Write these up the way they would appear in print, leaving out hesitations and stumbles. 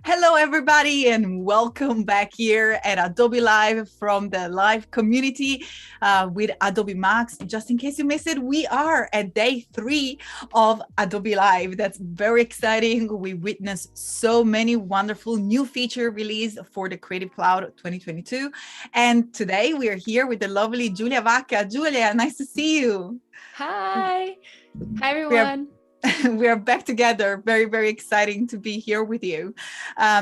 Hello, everybody, and welcome back here at Adobe Live from the live community with Adobe Max. Just in case you missed it, we are at day 3 of Adobe Live. That's very exciting. We witnessed so many wonderful new feature release for the Creative Cloud 2022. And today we are here with the lovely Julia Vaca. Julia, nice to see you. Hi. Hi, everyone. We are back together. Very, very exciting to be here with you.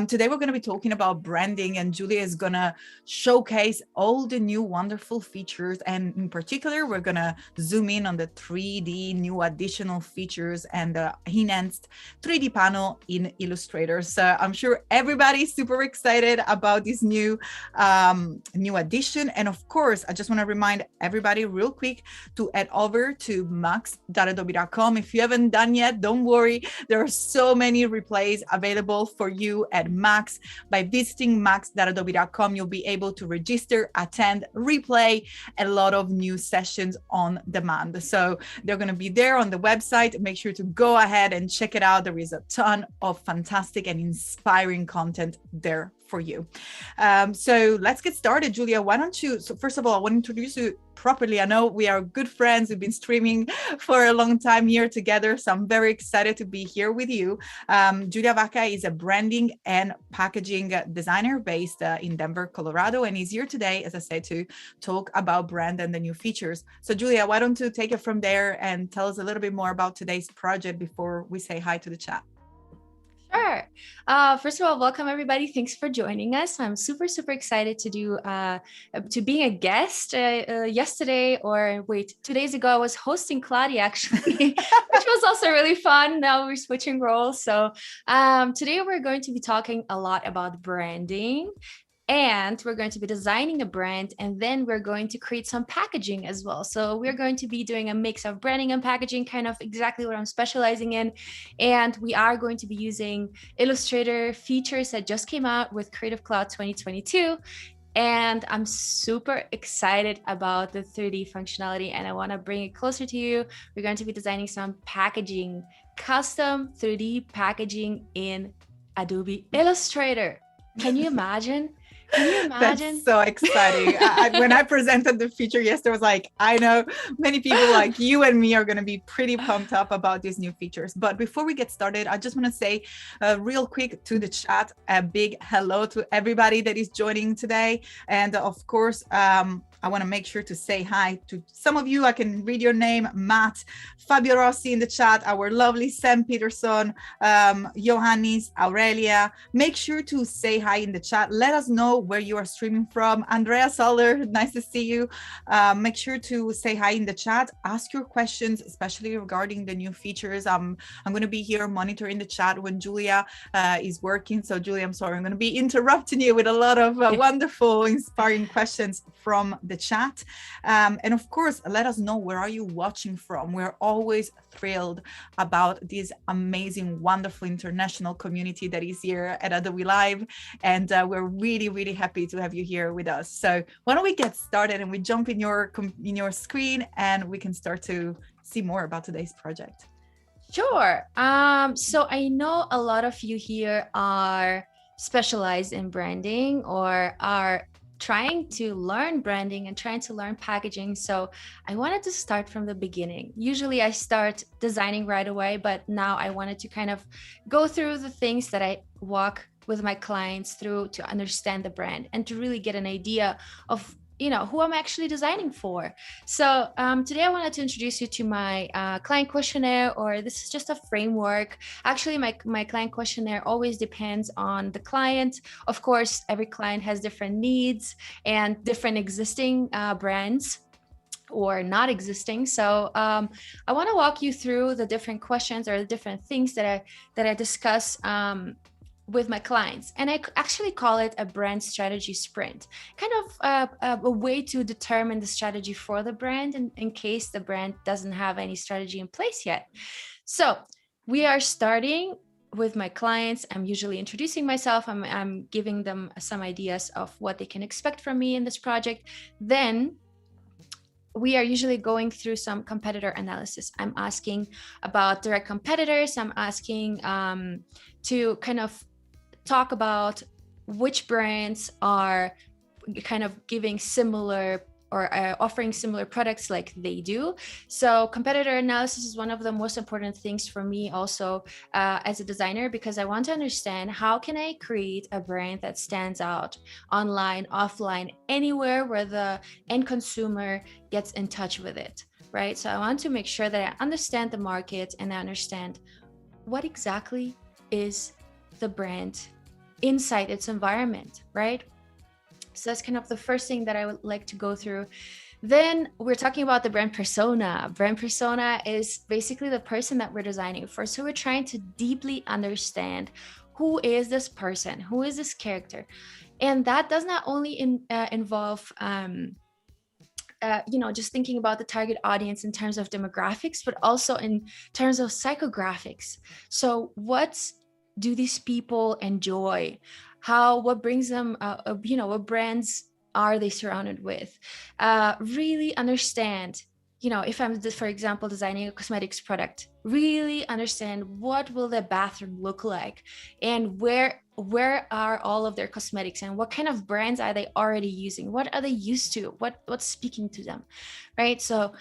Today, we're going to be talking about branding, and Julia is going to showcase all the new wonderful features. And in particular, we're going to zoom in on the 3D new additional features and the enhanced 3D panel in Illustrator. So I'm sure everybody's super excited about this new addition. And of course, I just want to remind everybody real quick to head over to max.adobe.com. If you haven't done yet, don't worry, there are so many replays available for you at Max. By visiting max.adobe.com, you'll be able to register, attend, replay a lot of new sessions on demand. So they're going to be there on the website. Make sure to go ahead and check it out. There is a ton of fantastic and inspiring content there for you. So let's get started. Julia, why don't you, so first of all, I want to introduce you properly. I know we are good friends. We've been streaming for a long time here together, so I'm very excited to be here with you. Julia Vaca is a branding and packaging designer based in Denver, Colorado, and is here today, as I said, to talk about brand and the new features. So Julia, why don't you take it from there and tell us a little bit more about today's project before we say hi to the chat? Sure. First of all, welcome everybody. Thanks for joining us. I'm super excited to being a guest. Yesterday, or wait, 2 days ago, I was hosting Claudia actually, which was also really fun. Now we're switching roles. So today we're going to be talking a lot about branding. And we're going to be designing a brand, and then we're going to create some packaging as well. So we're going to be doing a mix of branding and packaging, kind of exactly what I'm specializing in. And we are going to be using Illustrator features that just came out with Creative Cloud 2022. And I'm super excited about the 3D functionality, and I want to bring it closer to you. We're going to be designing some packaging, custom 3D packaging in Adobe Illustrator. Can you imagine? Can you imagine? That's so exciting. When I presented the feature yesterday, I was like, I know many people like you and me are going to be pretty pumped up about these new features. But before we get started, I just want to say real quick to the chat, a big hello to everybody that is joining today. And of course, I want to make sure to say hi to some of you. I can read your name: Matt, Fabio Rossi in the chat, our lovely Sam Peterson, Johannes, Aurelia. Make sure to say hi in the chat. Let us know where you are streaming from. Andrea Soller, nice to see you. Make sure to say hi in the chat. Ask your questions, especially regarding the new features. I'm going to be here monitoring the chat when Julia is working. So Julia, I'm sorry, I'm going to be interrupting you with a lot of wonderful, inspiring questions from the chat. And of course, let us know, where are you watching from? We're always thrilled about this amazing, wonderful international community that is here at Adobe Live. And we're really happy to have you here with us. So why don't we get started and we jump in your screen and we can start to see more about today's project. Sure. So I know a lot of you here are specialized in branding or are trying to learn branding and trying to learn packaging. So I wanted to start from the beginning. Usually I start designing right away, but now I wanted to kind of go through the things that I walk with my clients through to understand the brand and to really get an idea of who I'm actually designing for. So today I wanted to introduce you to my client questionnaire, or this is just a framework. Actually, my client questionnaire always depends on the client. Of course, every client has different needs and different existing brands. or not existing. So I want to walk you through the different questions or the different things that I discuss with my clients, and I actually call it a brand strategy sprint, kind of a way to determine the strategy for the brand in case the brand doesn't have any strategy in place yet. So we are starting with my clients. I'm usually introducing myself. I'm giving them some ideas of what they can expect from me in this project. Then we are usually going through some competitor analysis. I'm asking about direct competitors. I'm asking to kind of talk about which brands are kind of giving similar or offering similar products like they do. So competitor analysis is one of the most important things for me also as a designer, because I want to understand how can I create a brand that stands out online, offline, anywhere where the end consumer gets in touch with it, right? So I want to make sure that I understand the market and I understand what exactly is the brand inside its environment, right? So that's kind of the first thing that I would like to go through. Then we're talking about the brand persona. Brand persona is basically the person that we're designing for. So we're trying to deeply understand who is this person, who is this character. And that does not only involve just thinking about the target audience in terms of demographics, but also in terms of psychographics. So what do these people enjoy? What brings them, what brands are they surrounded with? Really understand, if I'm, for example, designing a cosmetics product, really understand what will the bathroom look like and where are all of their cosmetics and what kind of brands are they already using? What are they used to? What's speaking to them, right? So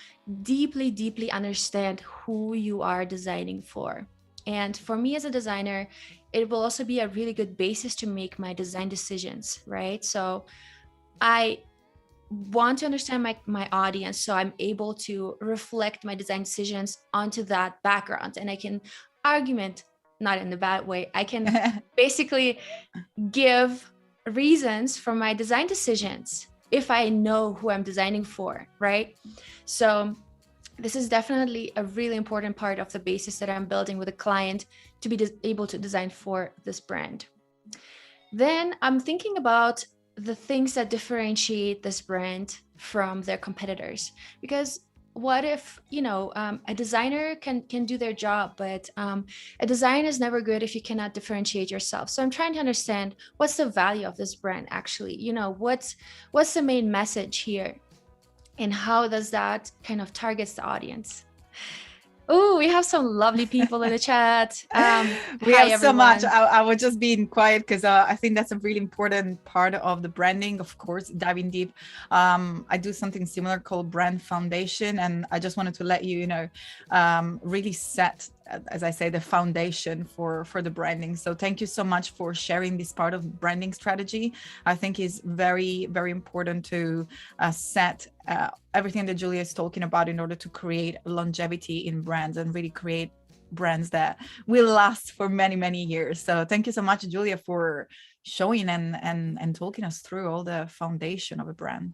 deeply understand who you are designing for. And for me as a designer, it will also be a really good basis to make my design decisions, right? So I want to understand my audience, so I'm able to reflect my design decisions onto that background, and I can argument, not in the bad way, I can basically give reasons for my design decisions if I know who I'm designing for, right? So this is definitely a really important part of the basis that I'm building with a client to be able to design for this brand. Then I'm thinking about the things that differentiate this brand from their competitors, because what if a designer can do their job, but a design is never good if you cannot differentiate yourself. So I'm trying to understand what's the value of this brand actually, what's the main message here, and how does that kind of targets the audience. Oh, we have some lovely people in the chat. We Hi, have so much. everyone. I was just being quiet because I think that's a really important part of the branding, of course, diving deep. I do something similar called brand foundation, and I just wanted to let you know, really set, as I say, the foundation for the branding. So thank you so much for sharing this part of branding strategy. I think is very, very important to set everything that Julia is talking about in order to create longevity in brands and really create brands that will last for many, many years. So thank you so much, Julia, for showing and talking us through all the foundation of a brand.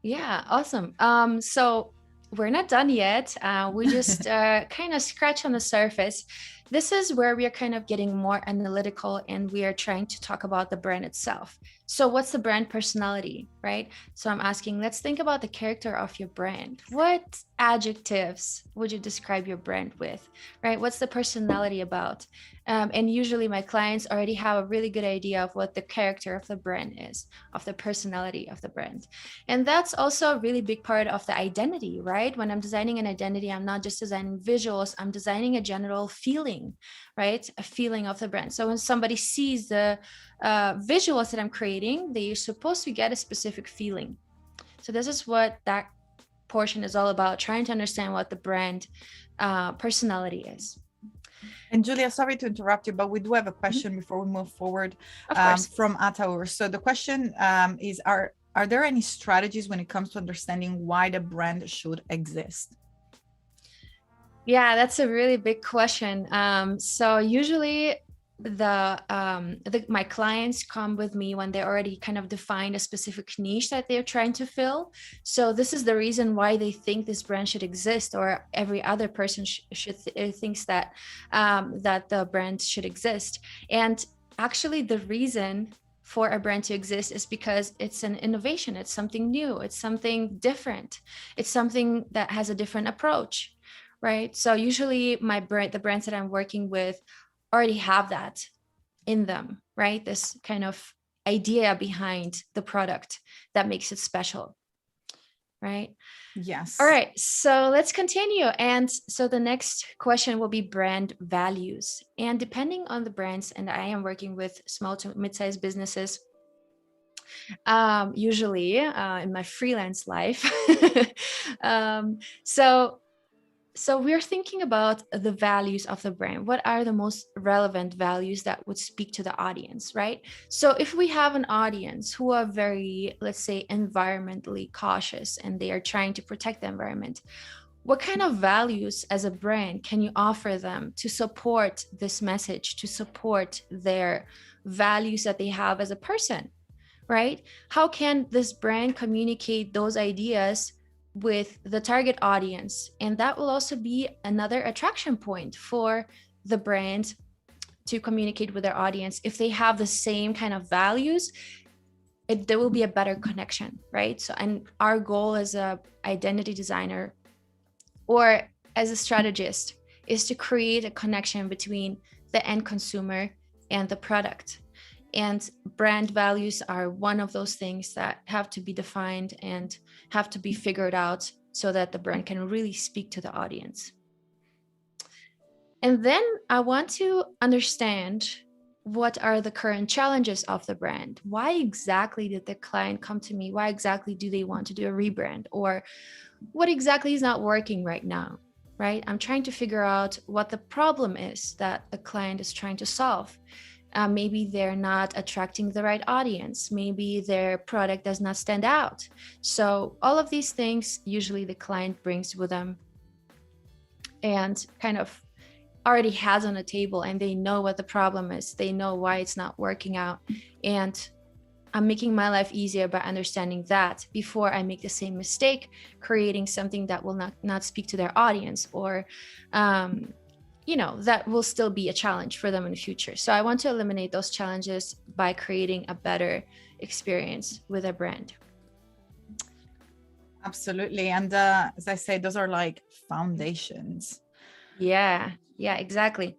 Yeah, awesome. So we're not done yet. We just kind of scratch on the surface. This is where we are kind of getting more analytical, and we are trying to talk about the brand itself. So what's the brand personality, right? So I'm asking, let's think about the character of your brand. What adjectives would you describe your brand with, right? What's the personality about? And usually my clients already have a really good idea of what the character of the brand is, of the personality of the brand. And that's also a really big part of the identity, right? When I'm designing an identity, I'm not just designing visuals, I'm designing a general feeling, right? A feeling of the brand. So when somebody sees the visuals that I'm creating, they're supposed to get a specific feeling. So this is what that portion is all about, trying to understand what the brand personality is. And Julia, sorry to interrupt you, but we do have a question before we move forward from Ataur. So the question is, are there any strategies when it comes to understanding why the brand should exist? Yeah, that's a really big question. So usually my clients come with me when they already kind of defined a specific niche that they're trying to fill. So this is the reason why they think this brand should exist, or every other person thinks that that the brand should exist. And actually the reason for a brand to exist is because it's an innovation, it's something new, it's something different, it's something that has a different approach, right? So usually the brands that I'm working with already have that in them, right? This kind of idea behind the product that makes it special, right? Yes. All right, so let's continue. And so the next question will be brand values. And depending on the brands, and I am working with small to mid-sized businesses, usually in my freelance life. um, so So we're thinking about the values of the brand. What are the most relevant values that would speak to the audience, right? So if we have an audience who are very, let's say, environmentally cautious and they are trying to protect the environment, what kind of values as a brand can you offer them to support this message, to support their values that they have as a person, right? How can this brand communicate those ideas with the target audience? And that will also be another attraction point for the brand to communicate with their audience. If they have the same kind of values, there will be a better connection, right? So, and our goal as a identity designer or as a strategist is to create a connection between the end consumer and the product. And brand values are one of those things that have to be defined and have to be figured out so that the brand can really speak to the audience. And then I want to understand, what are the current challenges of the brand? Why exactly did the client come to me? Why exactly do they want to do a rebrand? Or what exactly is not working right now, right? I'm trying to figure out what the problem is that the client is trying to solve. Maybe they're not attracting the right audience. Maybe their product does not stand out. So all of these things, usually the client brings with them and kind of already has on the table, and they know what the problem is. They know why it's not working out. And I'm making my life easier by understanding that before I make the same mistake, creating something that will not speak to their audience, or that will still be a challenge for them in the future. So I want to eliminate those challenges by creating a better experience with a brand. Absolutely. And as I say, those are like foundations. Yeah, exactly.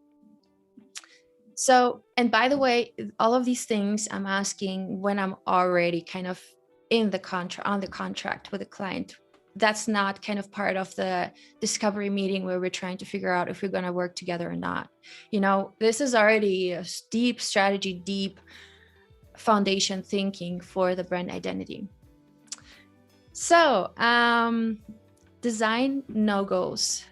So, and by the way, all of these things I'm asking when I'm already kind of on the contract with a client. That's not kind of part of the discovery meeting where we're trying to figure out if we're going to work together or not. This is already a deep strategy, deep foundation thinking for the brand identity. So, design no-goes.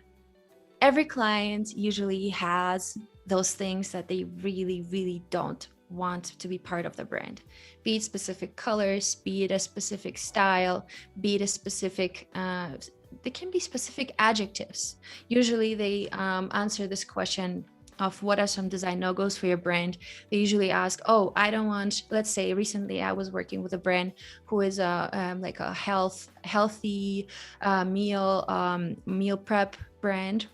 Every client usually has those things that they really, really don't want to be part of the brand, be it specific colors, be it a specific style, be it a specific, they can be specific adjectives. Usually they answer this question of what are some design no-goes for your brand. They usually ask, oh, I don't want, let's say recently I was working with a brand who is like a healthy meal prep brand.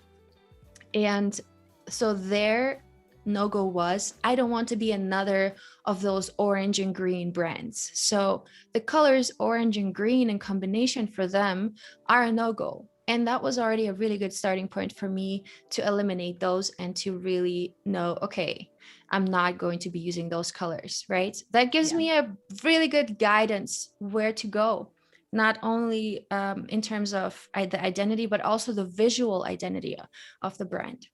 And so their no-go was, I don't want to be another of those orange and green brands. So the colors orange and green in combination for them are a no-go. And that was already a really good starting point for me to eliminate those and to really know, okay, I'm not going to be using those colors, right? That gives me a really good guidance where to go, not only in terms of the identity, but also the visual identity of the brand.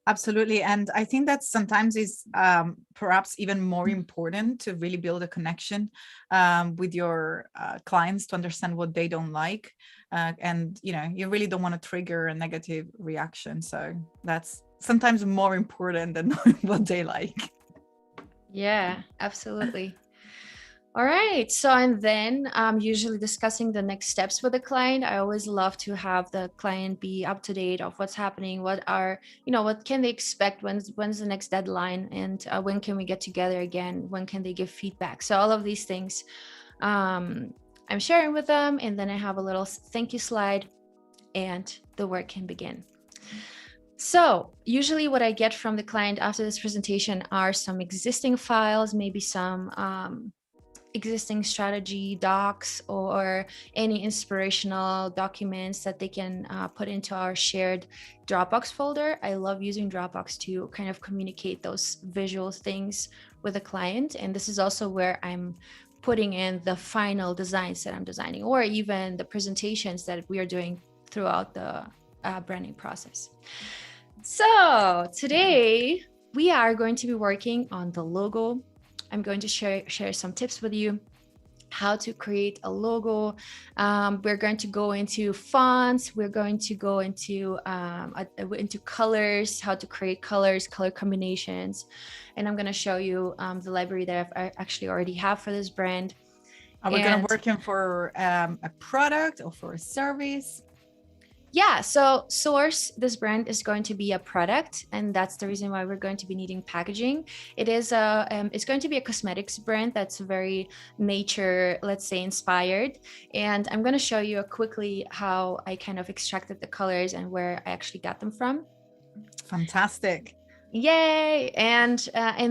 Absolutely. And I think that sometimes is perhaps even more important to really build a connection with your clients to understand what they don't like. And, you really don't want to trigger a negative reaction. So that's sometimes more important than knowing what they like. Yeah, absolutely. All right. So, and then I'm usually discussing the next steps with the client. I always love to have the client be up to date of what's happening, what are, what can they expect, when's the next deadline, and when can we get together again, when can they give feedback. So all of these things I'm sharing with them, and then I have a little thank you slide, and the work can begin. So usually what I get from the client after this presentation are some existing files, maybe some existing strategy docs or any inspirational documents that they can put into our shared Dropbox folder. I love using Dropbox to kind of communicate those visual things with the client. And this is also where I'm putting in the final designs that I'm designing, or even the presentations that we are doing throughout the branding process. So today we are going to be working on the logo. I'm going to share some tips with you how to create a logo. We're going to go into fonts. We're going to go into colors, how to create colors, color combinations. And I'm going to show you the library that I actually already have for this brand. Are we going to work in for a product or for a service? Yeah, so Source, this brand is going to be a product, and that's the reason why we're going to be needing packaging. It's going to be a cosmetics brand that's very nature, let's say, inspired. And I'm going to show you quickly how I kind of extracted the colors and where I actually got them from. Fantastic. Yay. And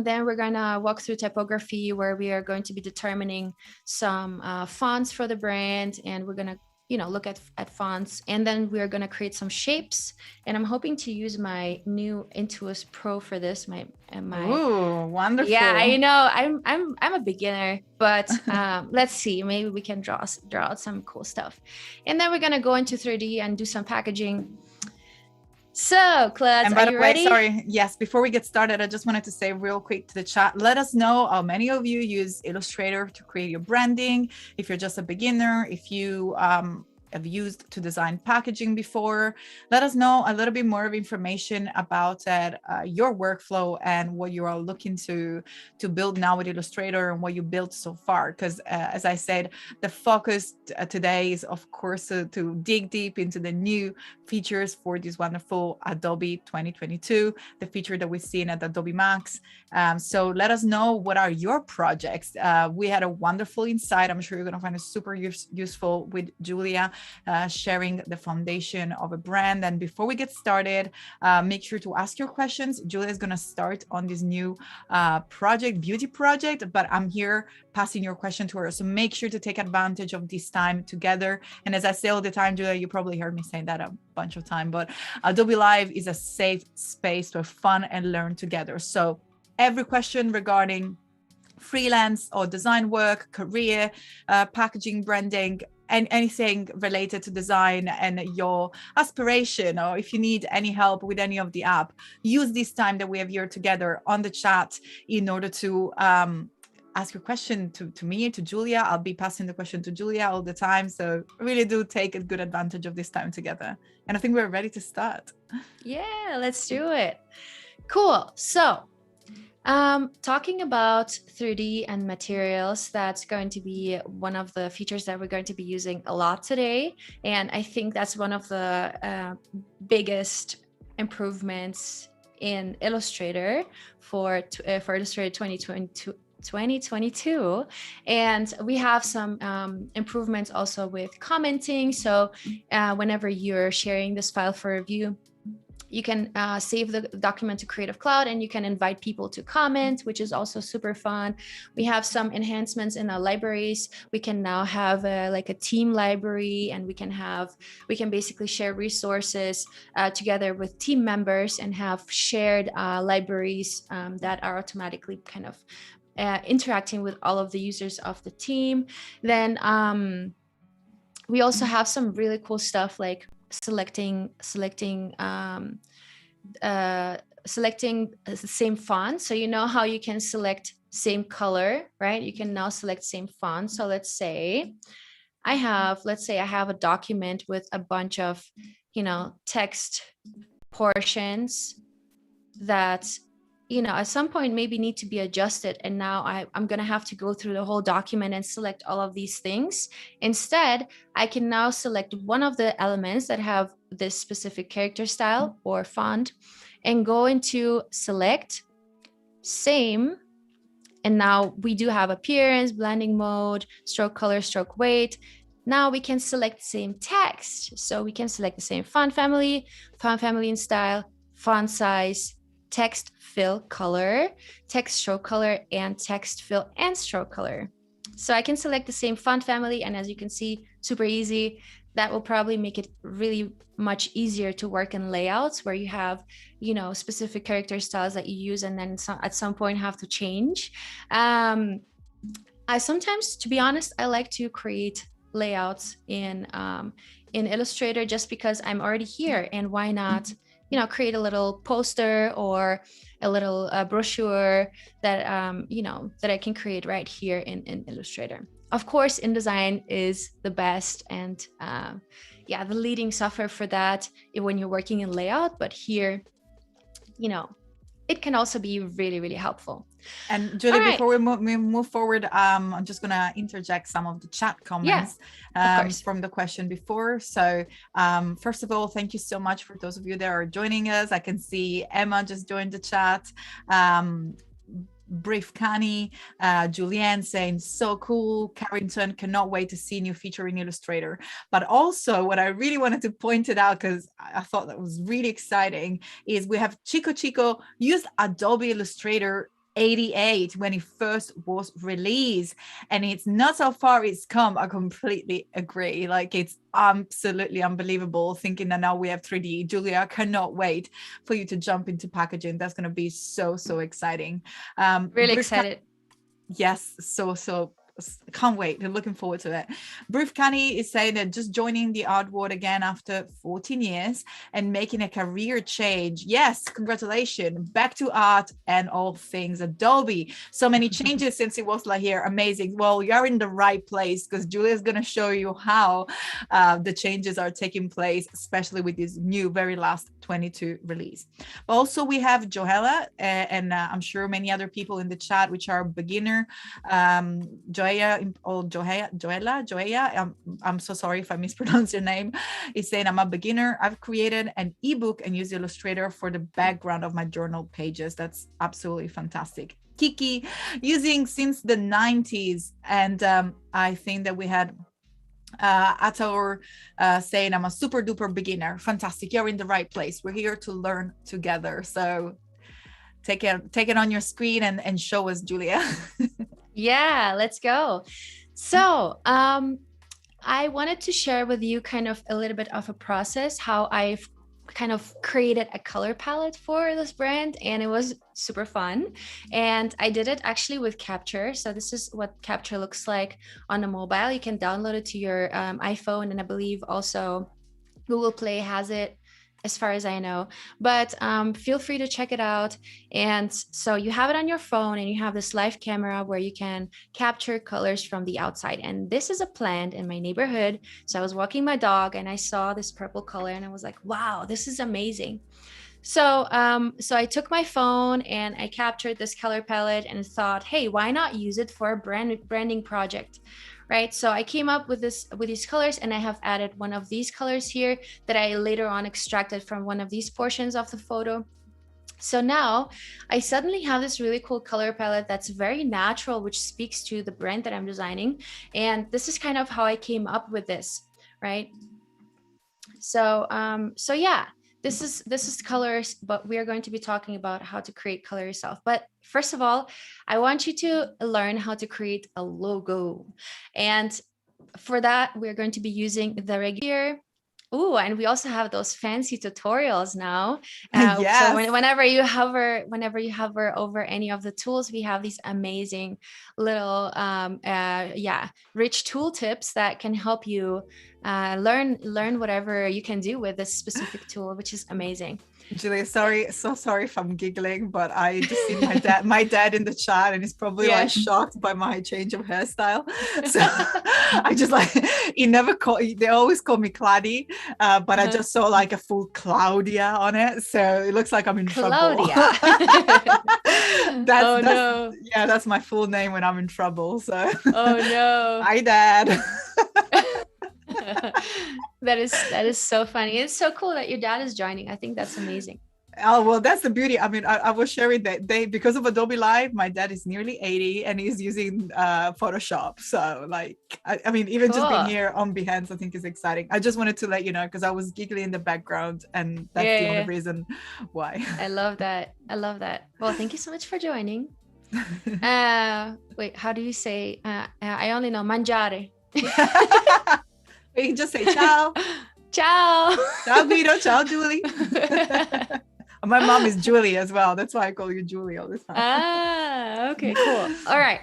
then we're going to walk through typography, where we are going to be determining some fonts for the brand, and we're going to look at fonts, and then we're going to create some shapes. And I'm hoping to use my new Intuos Pro for this. Ooh, wonderful. Yeah, I know I'm a beginner, but let's see, maybe we can draw out some cool stuff. And then we're going to go into 3D and do some packaging. So, Claude, are you ready? Sorry. Yes, before we get started, I just wanted to say real quick to the chat, let us know how many of you use Illustrator to create your branding. If you're just a beginner, if you have used to design packaging before, let us know a little bit more of information about that, your workflow and what you are looking to build now with Illustrator and what you built so far. Because as I said, the focus today is, of course, to dig deep into the new features for this wonderful Adobe 2022, the feature that we've seen at Adobe Max. So let us know, what are your projects? We had a wonderful insight. I'm sure you're going to find it super useful with Julia sharing the foundation of a brand. And before we get started, make sure to ask your questions. Julia is going to start on this new beauty project, but I'm here passing your question to her. So make sure to take advantage of this time together. And as I say all the time, Julia, you probably heard me say that a bunch of time, but Adobe Live is a safe space to have fun and learn together. So every question regarding freelance or design work, career, packaging, branding, and anything related to design and your aspiration, or if you need any help with any of the app, use this time that we have here together on the chat in order to ask your question to me, to Julia. I'll be passing the question to Julia all the time. So really do take a good advantage of this time together. And I think we're ready to start. Yeah, let's do it. Cool. So talking about 3D and materials, that's going to be one of the features that we're going to be using a lot today. And I think that's one of the biggest improvements in Illustrator for Illustrator 2022. And we have some improvements also with commenting. So whenever you're sharing this file for review, you can save the document to Creative Cloud, and you can invite people to comment, which is also super fun. We have some enhancements in our libraries. We can now have like a team library, and we can basically share resources together with team members and have shared libraries that are automatically kind of interacting with all of the users of the team. Then we also have some really cool stuff like selecting the same font. So you know how you can select same color, right? You can now select same font. So let's say I have a document with a bunch of text portions that at some point maybe need to be adjusted. And now I'm going to have to go through the whole document and select all of these things. Instead, I can now select one of the elements that have this specific character style or font and go into select, same. And now we do have appearance, blending mode, stroke color, stroke weight. Now we can select the same text. So we can select the same font family and style, font size, text fill color, text stroke color, and text fill and stroke color. So I can select the same font family, and as you can see, super easy. That will probably make it really much easier to work in layouts where you have, specific character styles that you use and then at some point have to change. I sometimes, to be honest, I like to create layouts in Illustrator just because I'm already here, and why not, create a little poster or a little brochure that that I can create right here in Illustrator. Of course, InDesign is the best and the leading software for that when you're working in layout, but here, it can also be really, really helpul. And Julie, before we move forward, I'm just going to interject some of the chat comments from the question before. So first of all, thank you so much for those of you that are joining us. I can see Emma just joined the chat. Brief Kani, Julianne saying so cool, Carrington, cannot wait to see new feature in Illustrator. But also what I really wanted to point it out, because I thought that was really exciting, is we have Chico used Adobe Illustrator 88 when it first was released, and it's not so far it's come. I completely agree. Like, it's absolutely unbelievable thinking that now we have 3D. Julia, I cannot wait for you to jump into packaging. That's going to be so exciting. Really excited. Yes, so can't wait. I'm looking forward to it. Bruce Kani is saying that just joining the art world again after 14 years and making a career change. Yes, congratulations. Back to art and all things Adobe. So many changes since it was like here. Amazing. Well, you're in the right place because Julia is going to show you how the changes are taking place, especially with this new very last 22 release. But also we have Joella and I'm sure many other people in the chat which are beginner. Joella, I'm so sorry if I mispronounce your name, is saying, I'm a beginner. I've created an ebook and used Illustrator for the background of my journal pages. That's absolutely fantastic. Kiki, using since the 90s. And I think that we had Ator saying, I'm a super duper beginner. Fantastic. You're in the right place. We're here to learn together. So take it on your screen and show us, Julia. Yeah, let's go. So I wanted to share with you kind of a little bit of a process, how I've kind of created a color palette for this brand, and it was super fun. And I did it actually with Capture. So this is what Capture looks like on a mobile. You can download it to your iPhone, and I believe also Google Play has it, as far as I know, but feel free to check it out. And so you have it on your phone and you have this live camera where you can capture colors from the outside. And this is a plant in my neighborhood. So I was walking my dog and I saw this purple color and I was like, wow, this is amazing. So I took my phone and I captured this color palette and thought, hey, why not use it for a branding project? Right. So I came up with these colors, and I have added one of these colors here that I later on extracted from one of these portions of the photo. So now I suddenly have this really cool color palette that's very natural, which speaks to the brand that I'm designing. And this is kind of how I came up with this, right? So yeah. This is colors, but we are going to be talking about how to create color yourself. But first of all, I want you to learn how to create a logo. And for that, we're going to be using the regular. Oh, and we also have those fancy tutorials now. Yes. So whenever you hover over any of the tools, we have these amazing little, rich tool tips that can help you learn whatever you can do with this specific tool, which is amazing. Julia, so sorry if I'm giggling, but I just seen my dad in the chat, and he's probably like shocked by my change of hairstyle. So I just like, they always call me Claddy, but I just saw like a full Claudia on it, so it looks like I'm in trouble. That's my full name when I'm in trouble. So hi, Dad. That is so funny. It's so cool that your dad is joining. I think that's amazing. Oh, well, that's the beauty. I mean, I was sharing that because of Adobe Live, my dad is nearly 80 and he's using Photoshop. So like, I mean, even just being here on Behance, I think is exciting. I just wanted to let you know, because I was giggling in the background, and that's the only reason why. I love that. Well, thank you so much for joining. Wait, how do you say, I only know mangiare. You can just say ciao. Ciao. Ciao, Guido. Ciao, Julie. My mom is Julie as well. That's why I call you Julie all the time. Okay, cool. All right.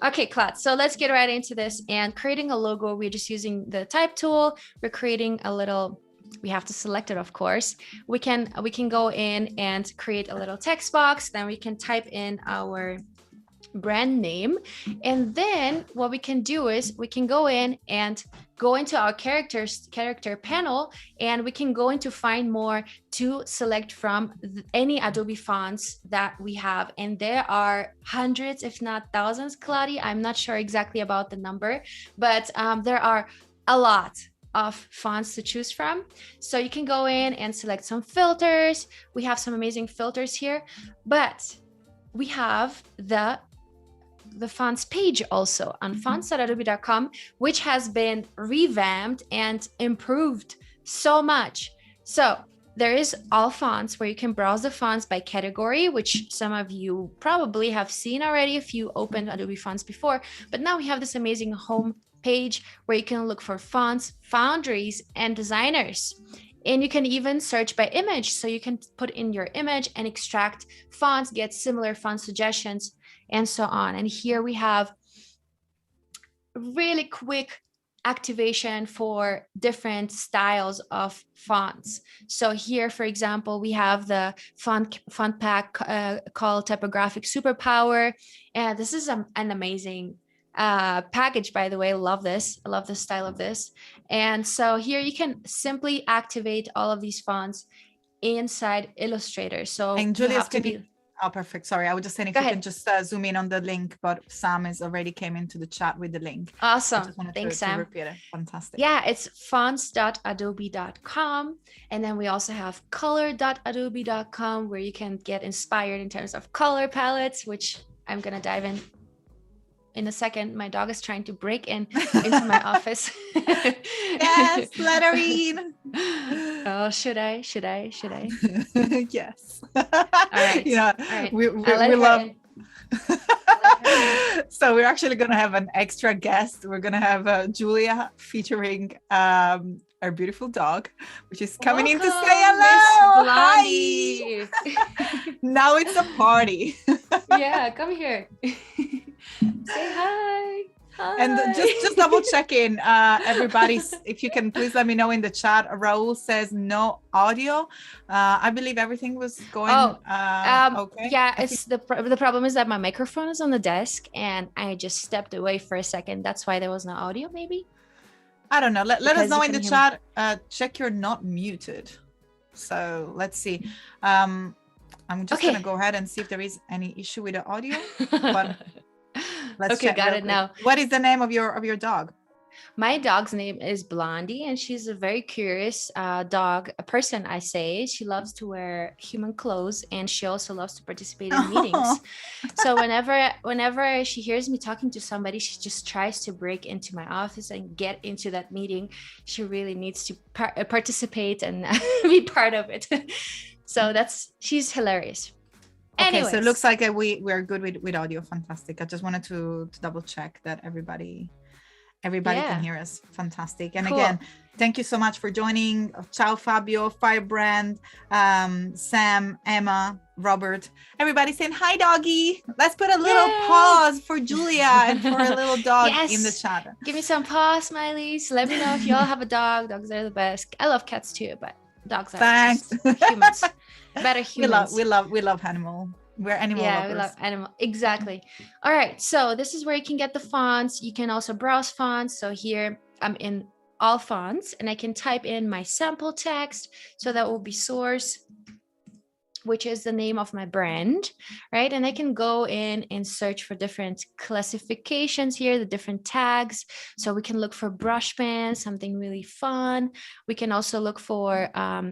Okay, Claude. So let's get right into this. And creating a logo, we're just using the type tool. We're creating a little, we have to select it, of course. We can go in and create a little text box. Then we can type in our brand name, and then what we can do is we can go in and go into our character panel, and we can go into find more to select from any Adobe fonts that we have, and there are hundreds if not thousands, Claudia. I'm not sure exactly about the number, but there are a lot of fonts to choose from. So you can go in and select some filters. We have some amazing filters here, but we have the fonts page also on fonts.adobe.com, which has been revamped and improved so much. So there is all fonts, where you can browse the fonts by category, which some of you probably have seen already if you opened Adobe Fonts before. But now we have this amazing home page where you can look for fonts, foundries, and designers. And you can even search by image. So you can put in your image and extract fonts, get similar font suggestions, and so on. And here we have really quick activation for different styles of fonts. So here, for example, we have the font pack called Typographic Superpower. And this is an amazing package, by the way. Love this. I love the style of this. And so here you can simply activate all of these fonts inside Illustrator. So you have to be... Oh, perfect. Sorry, I was just saying if you can just zoom in on the link, but Sam is already came into the chat with the link. Awesome. Thanks, Sam. Repeat it. Fantastic. Yeah, it's fonts.adobe.com. And then we also have color.adobe.com, where you can get inspired in terms of color palettes, which I'm going to dive in a second. My dog is trying to break into my office. Yes, let her in. Oh, should I? Yes. All right. Yeah, all right. we love. So we're actually going to have an extra guest. We're going to have Julia featuring our beautiful dog, which is coming in to say hello. Hi. Now it's a party. Yeah, come here. Say hi. Hi. And just double checking, everybody, if you can please let me know in the chat. Raul says no audio. I believe everything was going okay. Yeah, it's the problem is that my microphone is on the desk and I just stepped away for a second. That's why there was no audio, maybe. I don't know. Let us know in the chat. Check you're not muted. So let's see. I'm just gonna go ahead and see if there is any issue with the audio. But let's check. Got it now. What is the name of your dog? My dog's name is Blondie, and she's a very curious a person, I say. She loves to wear human clothes, and she also loves to participate in meetings. So whenever she hears me talking to somebody, she just tries to break into my office and get into that meeting. She really needs to participate and be part of it. So she's hilarious. Okay, Anyways. so it looks like we're good with audio. Fantastic. I just wanted to double check that everybody can hear us. Fantastic. And again, thank you so much for joining. Ciao, Fabio, Firebrand, Sam, Emma, Robert, everybody saying hi, doggy. Let's put a little pause for Julia and for a little dog in the chat. Give me some paw smileys. Let me know if y'all have a dog. Dogs are the best. I love cats too, but Dogs are Thanks. just humans, better humans. We love animal. We're animal Yeah, we lovers. love animal. Exactly. All right. So this is where you can get the fonts. You can also browse fonts. So here I'm in all fonts and I can type in my sample text. So that will be source, which is the name of my brand, right? And I can go in and search for different classifications here, the different tags. So we can look for brush pens, something really fun. We can also look for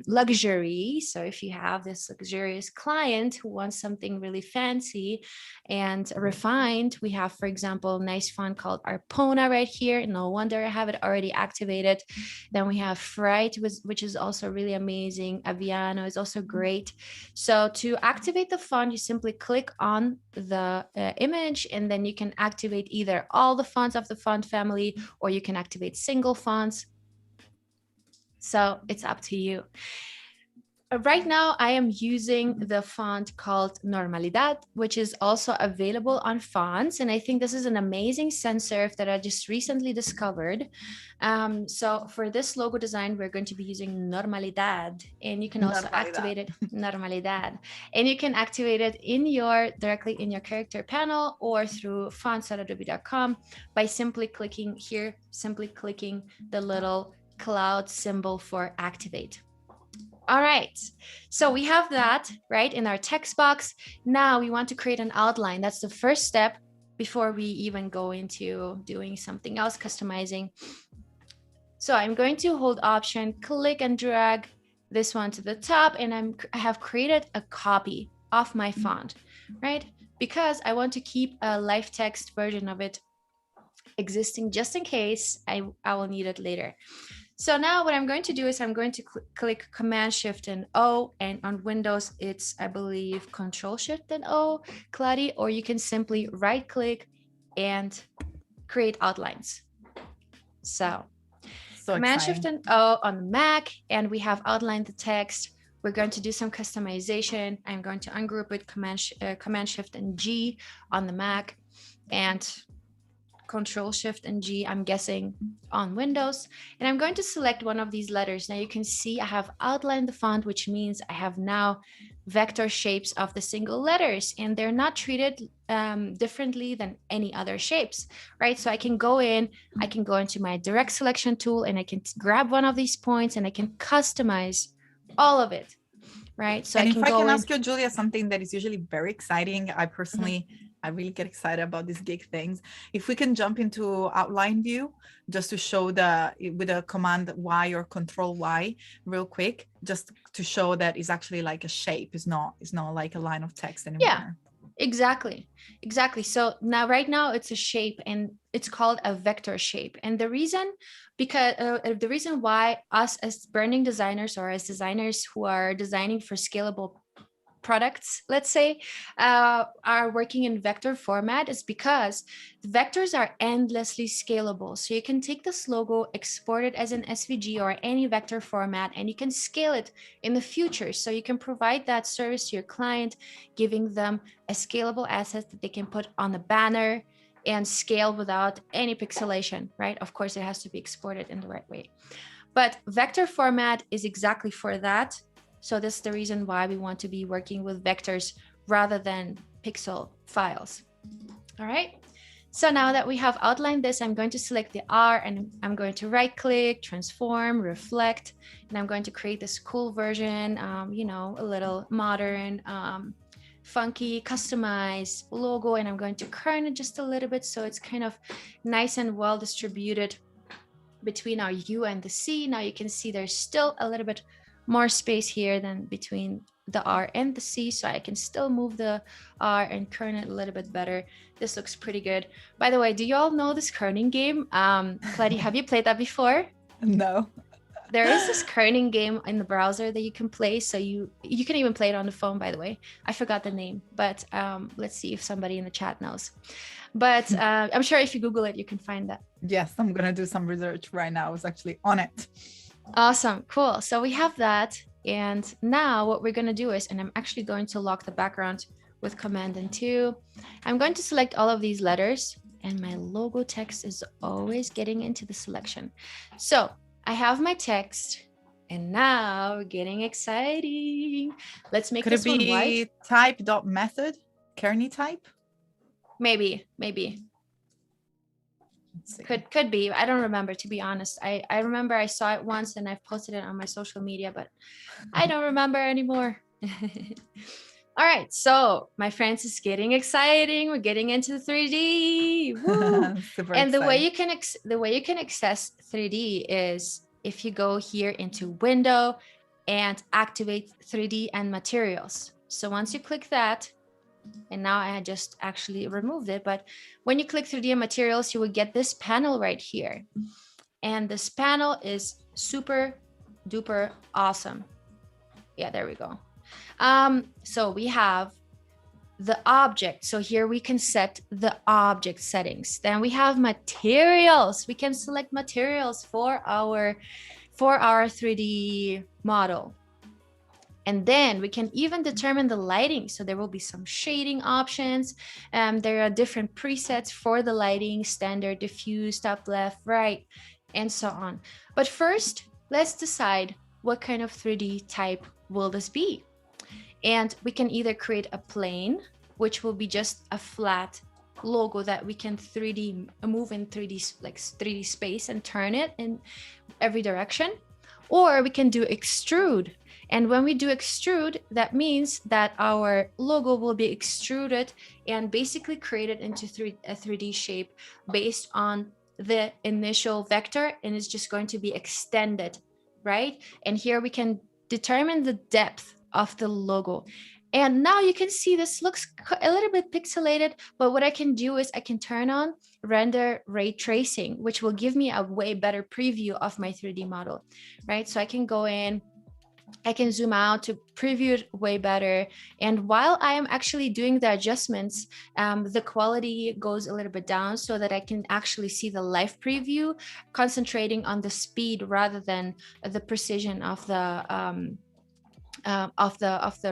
luxury. So if you have this luxurious client who wants something really fancy and refined, we have, for example, a nice font called Arpona right here. No wonder I have it already activated. Then we have Fright, which is also really amazing. Aviano is also great. So to activate the font, you simply click on the image and then you can activate either all the fonts of the font family or you can activate single fonts. So it's up to you. Right now, I am using the font called Normalidad, which is also available on fonts. And I think this is an amazing sans serif that I just recently discovered. So for this logo design, we're going to be using Normalidad. And you can also activate it, Normalidad. And you can activate it directly in your character panel or through fonts.adobe.com by simply clicking here, simply clicking the little cloud symbol for activate. All right, so we have that right in our text box. Now we want to create an outline. That's the first step before we even go into doing something else, customizing. So I'm going to hold Option, click and drag this one to the top, and I have created a copy of my font, right? Because I want to keep a live text version of it existing just in case I will need it later. So now what I'm going to do is I'm going to click Command Shift and O, and on Windows it's, I believe, Control Shift and O, Claudia, or you can simply right click and create outlines. So Command Shift and O on the Mac, and we have outlined the text. We're going to do some customization. I'm going to ungroup it, Command Shift and G on the Mac, and Control Shift and G, I'm guessing, on Windows. And I'm going to select one of these letters. Now you can see I have outlined the font, which means I have now vector shapes of the single letters, and they're not treated differently than any other shapes, right? So I can go into my direct selection tool and I can grab one of these points and I can customize all of it, right? So and if I can ask you, Julia, something that is usually very exciting, I personally, I really get excited about these gig things. If we can jump into outline view, just to show with a command Y or Control Y real quick, just to show that it's actually like a shape. It's not like a line of text anymore. Yeah, exactly. So now, right now it's a shape and it's called a vector shape. And the reason why us as branding designers or as designers who are designing for scalable products, let's say, are working in vector format is because the vectors are endlessly scalable. So you can take this logo, export it as an SVG or any vector format, and you can scale it in the future. So you can provide that service to your client, giving them a scalable asset that they can put on the banner and scale without any pixelation, right? Of course, it has to be exported in the right way. But vector format is exactly for that. So this is the reason why we want to be working with vectors rather than pixel files. All right. So now that we have outlined this, I'm going to select the R and I'm going to right click, transform, reflect, and I'm going to create this cool version, a little modern, funky, customized logo. And I'm going to kern it just a little bit so it's kind of nice and well distributed between our U and the C. Now you can see there's still a little bit more space here than between the R and the C, so I can still move the R and kern it a little bit better. This looks pretty good. By the way, do you all know this kerning game? Claudia, have you played that before? No. There is this kerning game in the browser that you can play. So you can even play it on the phone, by the way. I forgot the name, but let's see if somebody in the chat knows. But I'm sure if you Google it, you can find that. Yes, I'm gonna do some research right now. I was actually on it. Awesome, cool. So we have that. And now what we're going to do is, and I'm actually going to lock the background with Command and 2. I'm going to select all of these letters, and my logo text is always getting into the selection. So I have my text And now we're getting exciting. Let's make Could this it one white. be type dot method? Kearney type? Maybe. Could be. I don't remember, to be honest. I remember I saw it once and I've posted it on my social media, but I don't remember anymore. All right, so my friends, it's getting exciting. We're getting into 3D. Woo! Super And the way exciting. you can access 3D is if you go here into Window and activate 3D and materials. So once you click that, and now I just actually removed it, but when you click 3D and materials, you will get this panel right here. And this panel is super duper awesome. Yeah, there we go. So we have the object. So here we can set the object settings. Then we have materials. We can select materials for our 3D model. And then we can even determine the lighting. So there will be some shading options. There are different presets for the lighting, standard, diffuse, top left, right, and so on. But first, let's decide what kind of 3D type will this be. And we can either create a plane, which will be just a flat logo that we can 3D move in 3D, like 3D space, and turn it in every direction. Or we can do extrude. And when we do extrude, that means that our logo will be extruded and basically created into a 3D shape based on the initial vector, and it's just going to be extended, right? And here we can determine the depth of the logo. And now you can see this looks a little bit pixelated, but what I can do is I can turn on render ray tracing, which will give me a way better preview of my 3D model, right? So I can go in, I can zoom out to preview it way better. And while I am actually doing the adjustments, the quality goes a little bit down so that I can actually see the live preview, concentrating on the speed rather than the precision of the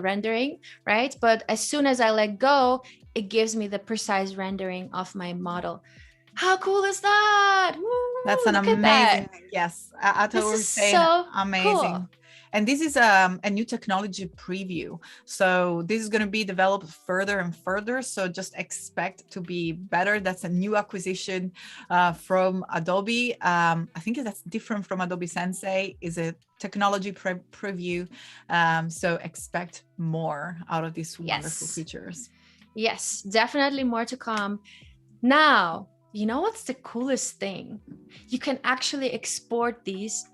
rendering, right? But as soon as I let go, it gives me the precise rendering of my model. How cool is that? Woo, That's an amazing, yes. I thought we were saying so amazing. Cool. And this is a new technology preview. So this is going to be developed further and further. So just expect to be better. That's a new acquisition from Adobe. I think that's different from Adobe Sensei. Is a technology preview. So expect more out of these wonderful features. Yes, definitely more to come. Now, you know what's the coolest thing? You can actually export these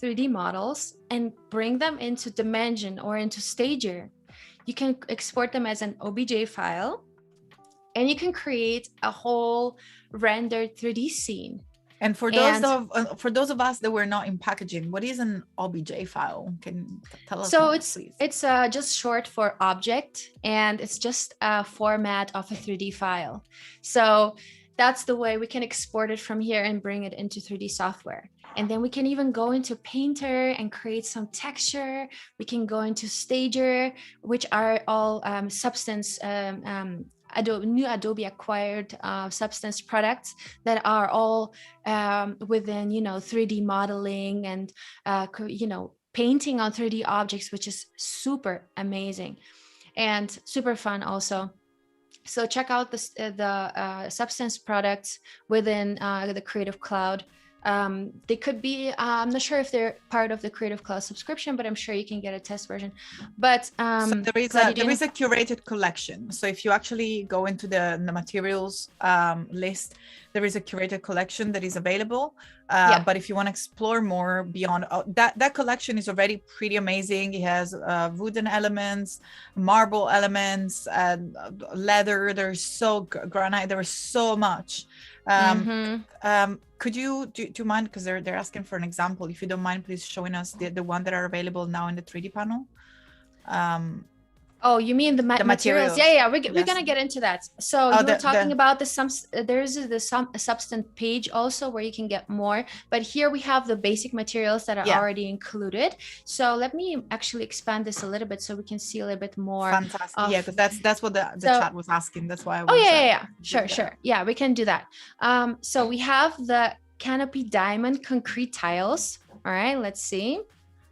3D models and bring them into Dimension or into Stager. You can export them as an OBJ file, and you can create a whole rendered 3D scene. And for those of us that were not in packaging, what is an OBJ file? Can you tell us more, please? It's just short for object, and it's just a format of a 3D file. So that's the way we can export it from here and bring it into 3D software. And then we can even go into Painter and create some texture. We can go into Stager, which are all Substance, new Adobe acquired Substance products that are all within, 3D modeling and, painting on 3D objects, which is super amazing and super fun also. So check out the Substance products within the Creative Cloud. They could be, I'm not sure if they're part of the Creative Cloud subscription, but I'm sure you can get a test version. But so there is a curated collection. So if you actually go into the materials list, there is a curated collection that is available. But if you want to explore more beyond that collection is already pretty amazing. It has wooden elements, marble elements, leather. There's granite. There is so much. Could you do you mind, because they're asking for an example, if you don't mind, please showing us the one that are available now in the 3D panel. Oh, you mean the materials? Yeah, we're gonna get into that. So you were talking about there's the Substance page also where you can get more, but here we have the basic materials that are already included. So let me actually expand this a little bit so we can see a little bit more. Fantastic. Yeah, because that's what the chat was asking. That's why I was Sure. Yeah, we can do that. So we have the Canopy Diamond concrete tiles. All right, let's see.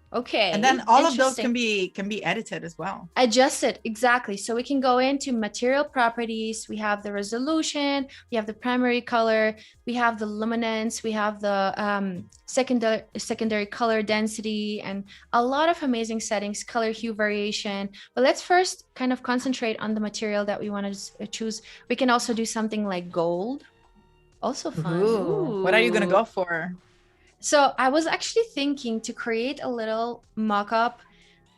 And then Okay, all of those interesting. can be edited as well. Adjust it, exactly. So we can go into material properties. We have the resolution, we have the primary color, we have the luminance, we have the secondary color density, and a lot of amazing settings, color hue variation. But let's first kind of concentrate on the material that we want to choose. We can also do something like gold. Also fun. Ooh, what are you gonna Ooh. go for? So I was actually thinking to create a little mock-up.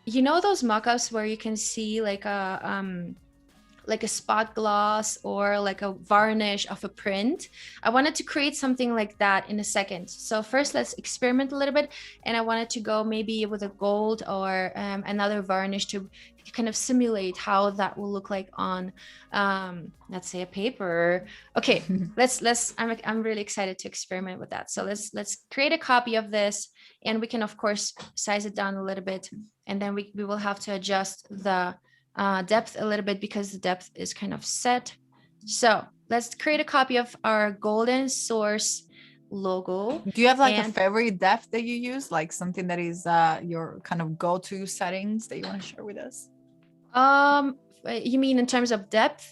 You know those mock-ups where you can see like a spot gloss or like a varnish of a print? I wanted to create something like that in a second. So first let's experiment a little bit, and I wanted to go maybe with a gold or another varnish to kind of simulate how that will look like on let's say a paper. Okay, I'm really excited to experiment with that. So let's create a copy of this, and we can of course size it down a little bit, and then we will have to adjust the depth a little bit because the depth is kind of set. So let's create a copy of our golden source logo. Do you have like a And favorite depth that you use, like something that is your kind of go-to settings that you want to share with us? you mean in terms of depth?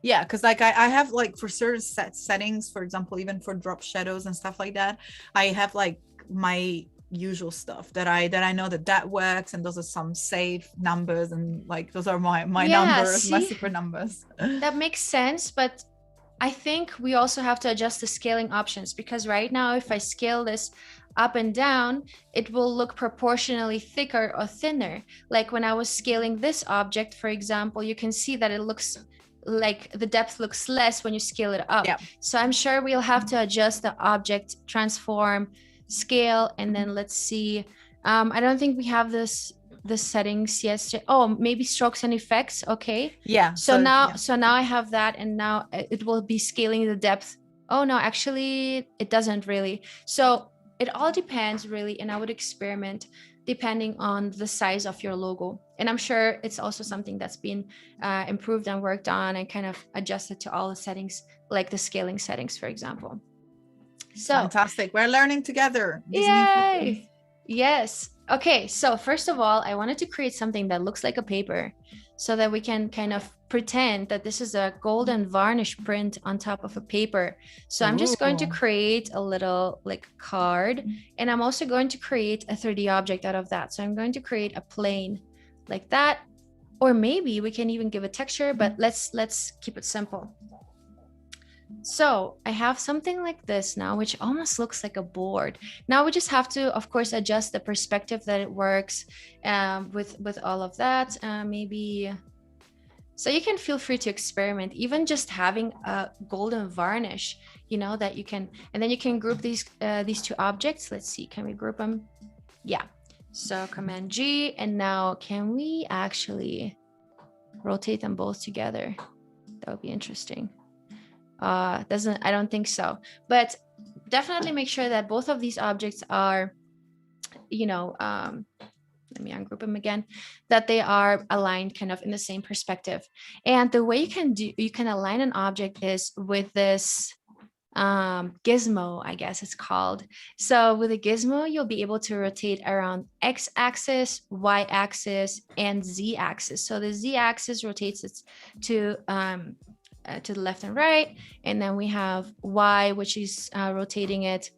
Yeah, because like I have like for certain settings, for example, even for drop shadows and stuff like that, I have like my usual stuff that I know that works, and those are some safe numbers, and like those are my Yeah, numbers, my see, super numbers. that makes sense. But I think we also have to adjust the scaling options, because right now, if I scale this up and down, it will look proportionally thicker or thinner. Like when I was scaling this object, for example, you can see that it looks like the depth looks less when you scale it up. Yeah. So I'm sure we'll have to adjust the object, transform, scale, and then let's see. I don't think we have the settings yet. Oh, maybe strokes and effects. Okay. Yeah. So now, yeah. so now I have that, and now it will be scaling the depth. Oh no, actually it doesn't really. So it all depends really, and I would experiment depending on the size of your logo. And I'm sure it's also something that's been improved and worked on and kind of adjusted to all the settings, like the scaling settings, for example. So Fantastic. We're learning together these new features. yay! Yes. Okay, so first of all, I wanted to create something that looks like a paper so that we can kind of pretend that this is a golden varnish print on top of a paper. So I'm just going to Ooh. create a little like card, and I'm also going to create a 3D object out of that. So I'm going to create a plane like that, or maybe we can even give a texture, but let's keep it simple. So I have something like this now, which almost looks like a board. Now we just have to, of course, adjust the perspective that it works with all of that. Maybe, so you can feel free to experiment, even just having a golden varnish, you know, that you can, and then you can group these two objects. Let's see, can we group them? Yeah. So Command G, and now can we actually rotate them both together? That would be interesting. I don't think so, but definitely make sure that both of these objects are, you know, let me ungroup them again, that they are aligned kind of in the same perspective. And the way you can align an object is with this gizmo, I guess it's called. So with a gizmo, you'll be able to rotate around x-axis, y-axis, and z-axis. So the z-axis rotates it to the left and right, and then we have Y, which is rotating it.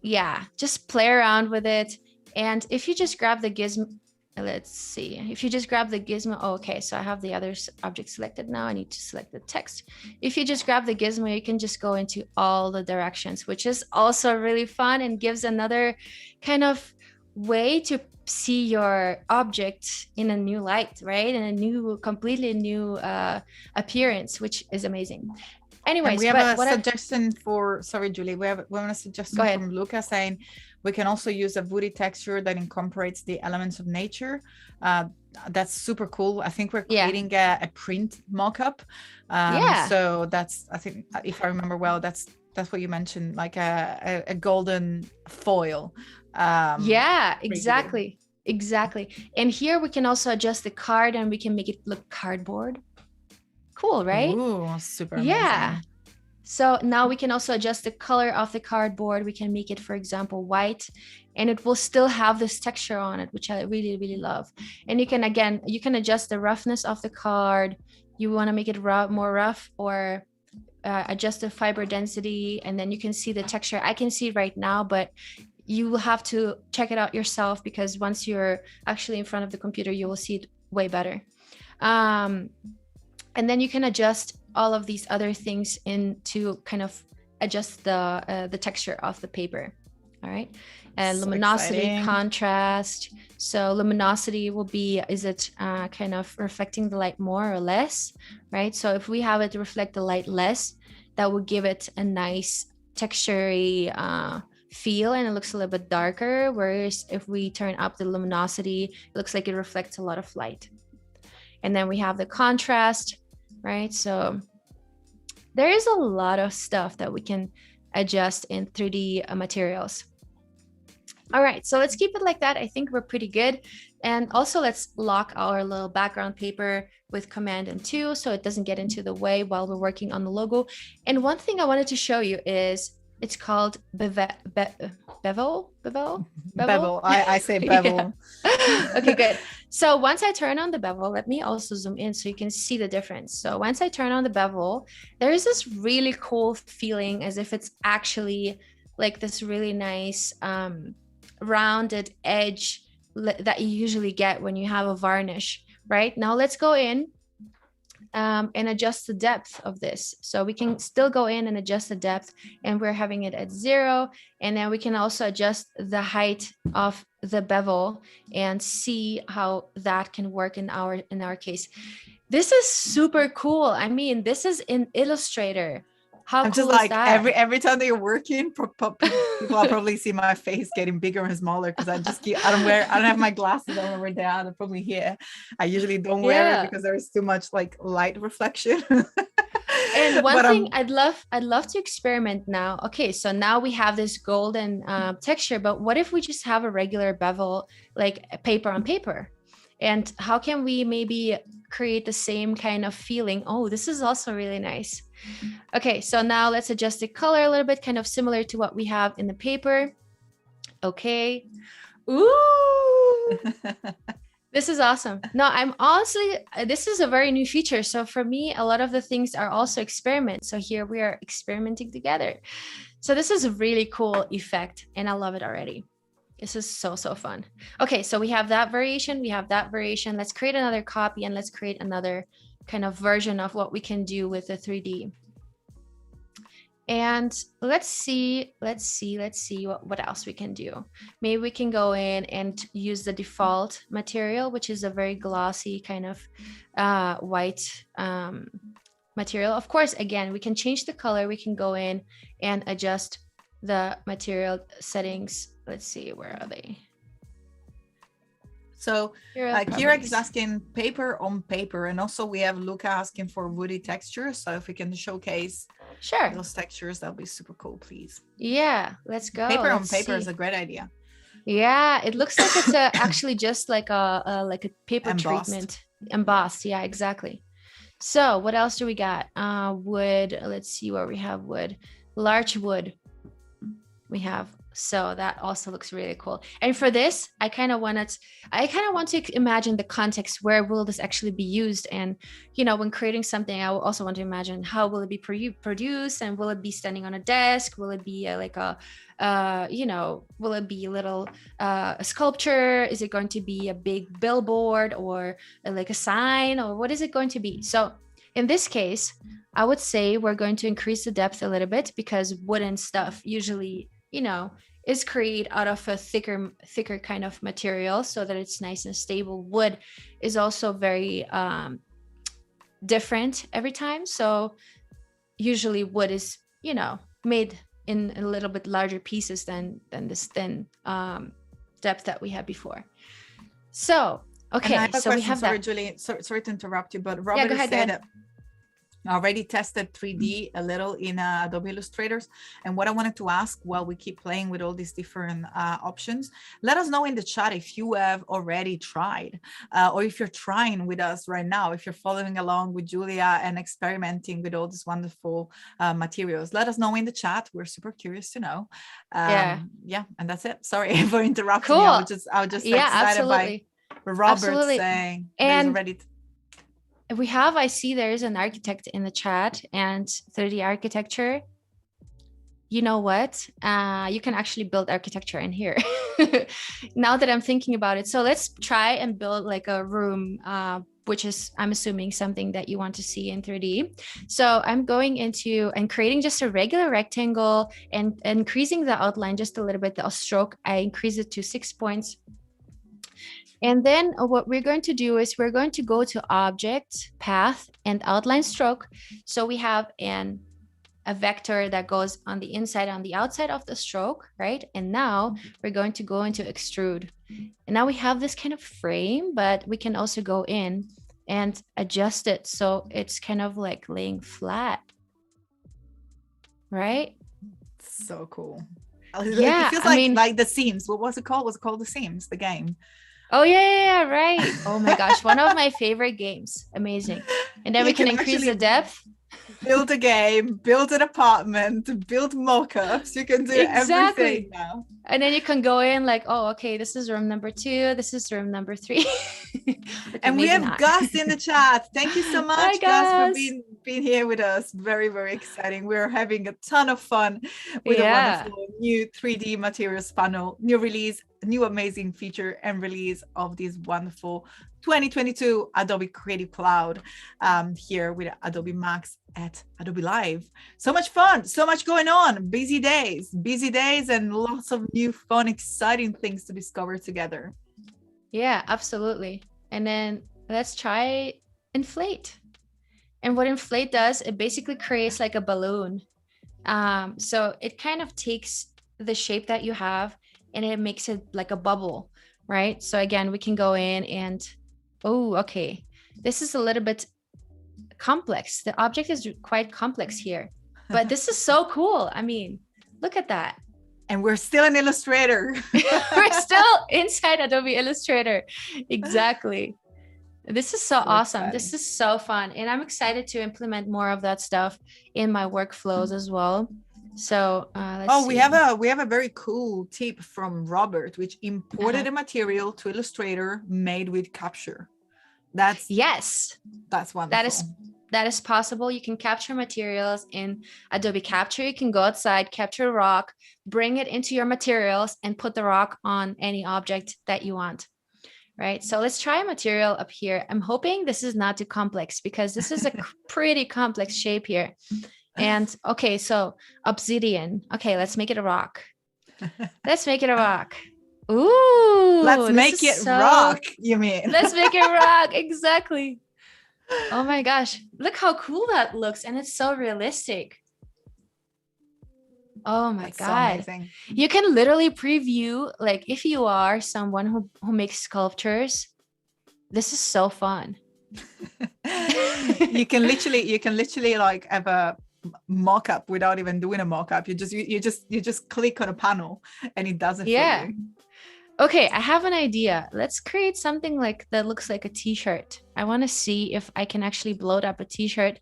Yeah, just play around with it. And if you just grab the gizmo, let's see, if you just grab the gizmo, okay, so I have the other object selected now. I need to select the text. If you just grab the gizmo, you can just go into all the directions, which is also really fun and gives another kind of way to see your object in a new light, right? In a completely new appearance, which is amazing. Anyways, and we have a suggestion for, sorry, Julie, we have a suggestion from Luca saying we can also use a woody texture that incorporates the elements of nature. That's super cool. I think we're creating a print mock-up. So that's, I think, if I remember well, that's what you mentioned, like a golden foil. Yeah, exactly. Exactly. And here we can also adjust the card, and we can make it look cardboard. Cool, right? Ooh, super amazing. Yeah. So now we can also adjust the color of the cardboard. We can make it, for example, white, and it will still have this texture on it, which I really, really love. And you can, again, you can adjust the roughness of the card. You want to make it more rough, or adjust the fiber density, and then you can see the texture. I can see it right now, but you will have to check it out yourself, because once you're actually in front of the computer, you will see it way better. And then you can adjust all of these other things to kind of adjust the texture of the paper. All right. And so luminosity, exciting. Contrast. So luminosity will be, is it kind of reflecting the light more or less, right? So if we have it reflect the light less, that will give it a nice texture-y feel, and it looks a little bit darker. Whereas if we turn up the luminosity, it looks like it reflects a lot of light. And then we have the contrast, right? So there is a lot of stuff that we can adjust in 3D materials. All right, so let's keep it like that. I think we're pretty good. And also let's lock our little background paper with Command and 2 so it doesn't get into the way while we're working on the logo. And one thing I wanted to show you is it's called Bevel. Bevel. I say bevel. Yeah. Okay, good. So once I turn on the bevel, let me also zoom in so you can see the difference. So once I turn on the bevel, there is this really cool feeling as if it's actually like this really nice rounded edge that you usually get when you have a varnish. Right now, let's go in and adjust the depth of this. So we can still go in and adjust the depth, and we're having it at 0. And then we can also adjust the height of the bevel and see how that can work in our case. This is super cool. I mean, this is in Illustrator. How I'm cool just like is that? every time that you're working, people will probably see my face getting bigger and smaller, because I don't have my glasses on over there. They're probably here. I usually don't wear it because there's too much like light reflection. And one thing I'd love to experiment now. Okay, so now we have this golden texture, but what if we just have a regular bevel, like paper on paper? And how can we maybe create the same kind of feeling? Oh, this is also really nice. Okay, so now let's adjust the color a little bit, kind of similar to what we have in the paper. Okay. Ooh. This is awesome. No, this is a very new feature. So for me, a lot of the things are also experiments. So here we are experimenting together. So this is a really cool effect, and I love it already. This is so fun. Okay, so we have that variation. We have that variation. Let's create another copy, and let's create another kind of version of what we can do with the 3D. And let's see what else we can do. Maybe we can go in and use the default material, which is a very glossy kind of white material. Of course, again, we can change the color. We can go in and adjust the material settings. Let's see, where are they? So Kira is asking paper on paper, and also we have Luca asking for woody textures. So if we can showcase those textures, that'll be super cool, please. Yeah, let's go. Paper on paper is a great idea. Yeah, it looks like it's actually just like a paper embossed treatment, embossed. Yeah, exactly. So what else do we got? Wood. Let's see where we have wood. Larch wood. We have. So that also looks really cool. And for this, I kind of want to imagine the context. Where will this actually be used? And, when creating something, I also want to imagine how will it be produced, and will it be standing on a desk? Will it be will it be a little a sculpture? Is it going to be a big billboard, or like a sign, or what is it going to be? So in this case, I would say we're going to increase the depth a little bit, because wooden stuff usually is created out of a thicker kind of material, so that it's nice and stable. Wood is also very different every time. So usually wood is, made in a little bit larger pieces than this thin depth that we had before. So, okay, so we have sorry, that. Julie, sorry to interrupt you, but Robert said already tested 3D a little in Adobe Illustrators. And what I wanted to ask while we keep playing with all these different options, let us know in the chat if you have already tried or if you're trying with us right now, if you're following along with Julia and experimenting with all these wonderful materials. Let us know in the chat. We're super curious to know. Yeah, and that's it. Sorry for interrupting you. I was just excited absolutely. by Robert saying and already I see there's an architect in the chat and 3D architecture. You know what? You can actually build architecture in here. Now that I'm thinking about it. So let's try and build like a room, which is, I'm assuming, something that you want to see in 3D. So I'm going into and creating just a regular rectangle and increasing the outline just a little bit. The stroke, I increase it to 6 points. And then what we're going to do is we're going to go to object, path, and outline stroke. So we have a vector that goes on the inside, on the outside of the stroke, right? And now we're going to go into extrude. And now we have this kind of frame, but we can also go in and adjust it. So it's kind of like laying flat, right? So cool. Yeah, it feels like the seams. What was it called? Was it called the seams, the game? Oh yeah, right. Oh my gosh, one of my favorite games. Amazing. And then we can increase the depth. Build a game, build an apartment, build mock-ups. You can do everything now. And then you can go in like, oh, okay, this is room number 2. This is room number 3. Okay, and we have Gus in the chat. Thank you so much, Gus, for being here with us. Very, very exciting. We're having a ton of fun with a wonderful new 3D materials panel, new release, new amazing feature and release of this wonderful 2022 Adobe Creative Cloud here with Adobe Max at Adobe Live. So much fun, so much going on, busy days and lots of new fun, exciting things to discover together. Yeah, absolutely. And then let's try Inflate. And what Inflate does, it basically creates like a balloon. So it kind of takes the shape that you have and it makes it like a bubble, right? So again, we can go in and, oh, okay. This is a little bit complex. The object is quite complex here, but this is so cool. I mean, look at that. And we're still in Illustrator. We're still inside Adobe Illustrator. Exactly. This is so awesome. Exciting. This is so fun. And I'm excited to implement more of that stuff in my workflows as well. So let's see. we have a very cool tip from Robert, which imported a material to Illustrator made with Capture. That's wonderful. That is possible. You can capture materials in Adobe Capture. You can go outside, capture a rock, bring it into your materials, and put the rock on any object that you want. Right. So let's try a material up here. I'm hoping this is not too complex because this is a pretty complex shape here. And okay, so obsidian. Okay, let's make it a rock. Let's make it a rock. Ooh, let's make it rock, you mean? Let's make it rock. Exactly. Oh my gosh, look how cool that looks. And it's so realistic. Oh my God. So you can literally preview, like if you are someone who makes sculptures, this is so fun. you can literally like have a mock-up without even doing a mock-up. You just click on a panel and it does it for you. Okay, I have an idea. Let's create something like that looks like a t-shirt. I want to see if I can actually blow up a t-shirt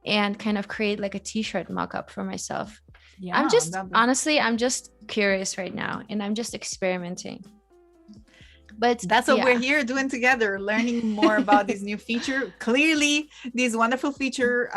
and kind of create like a t-shirt mock-up for myself. Yeah, I'm just curious right now and I'm just experimenting. But that's what we're here doing together, learning more about this new feature. Clearly, this wonderful feature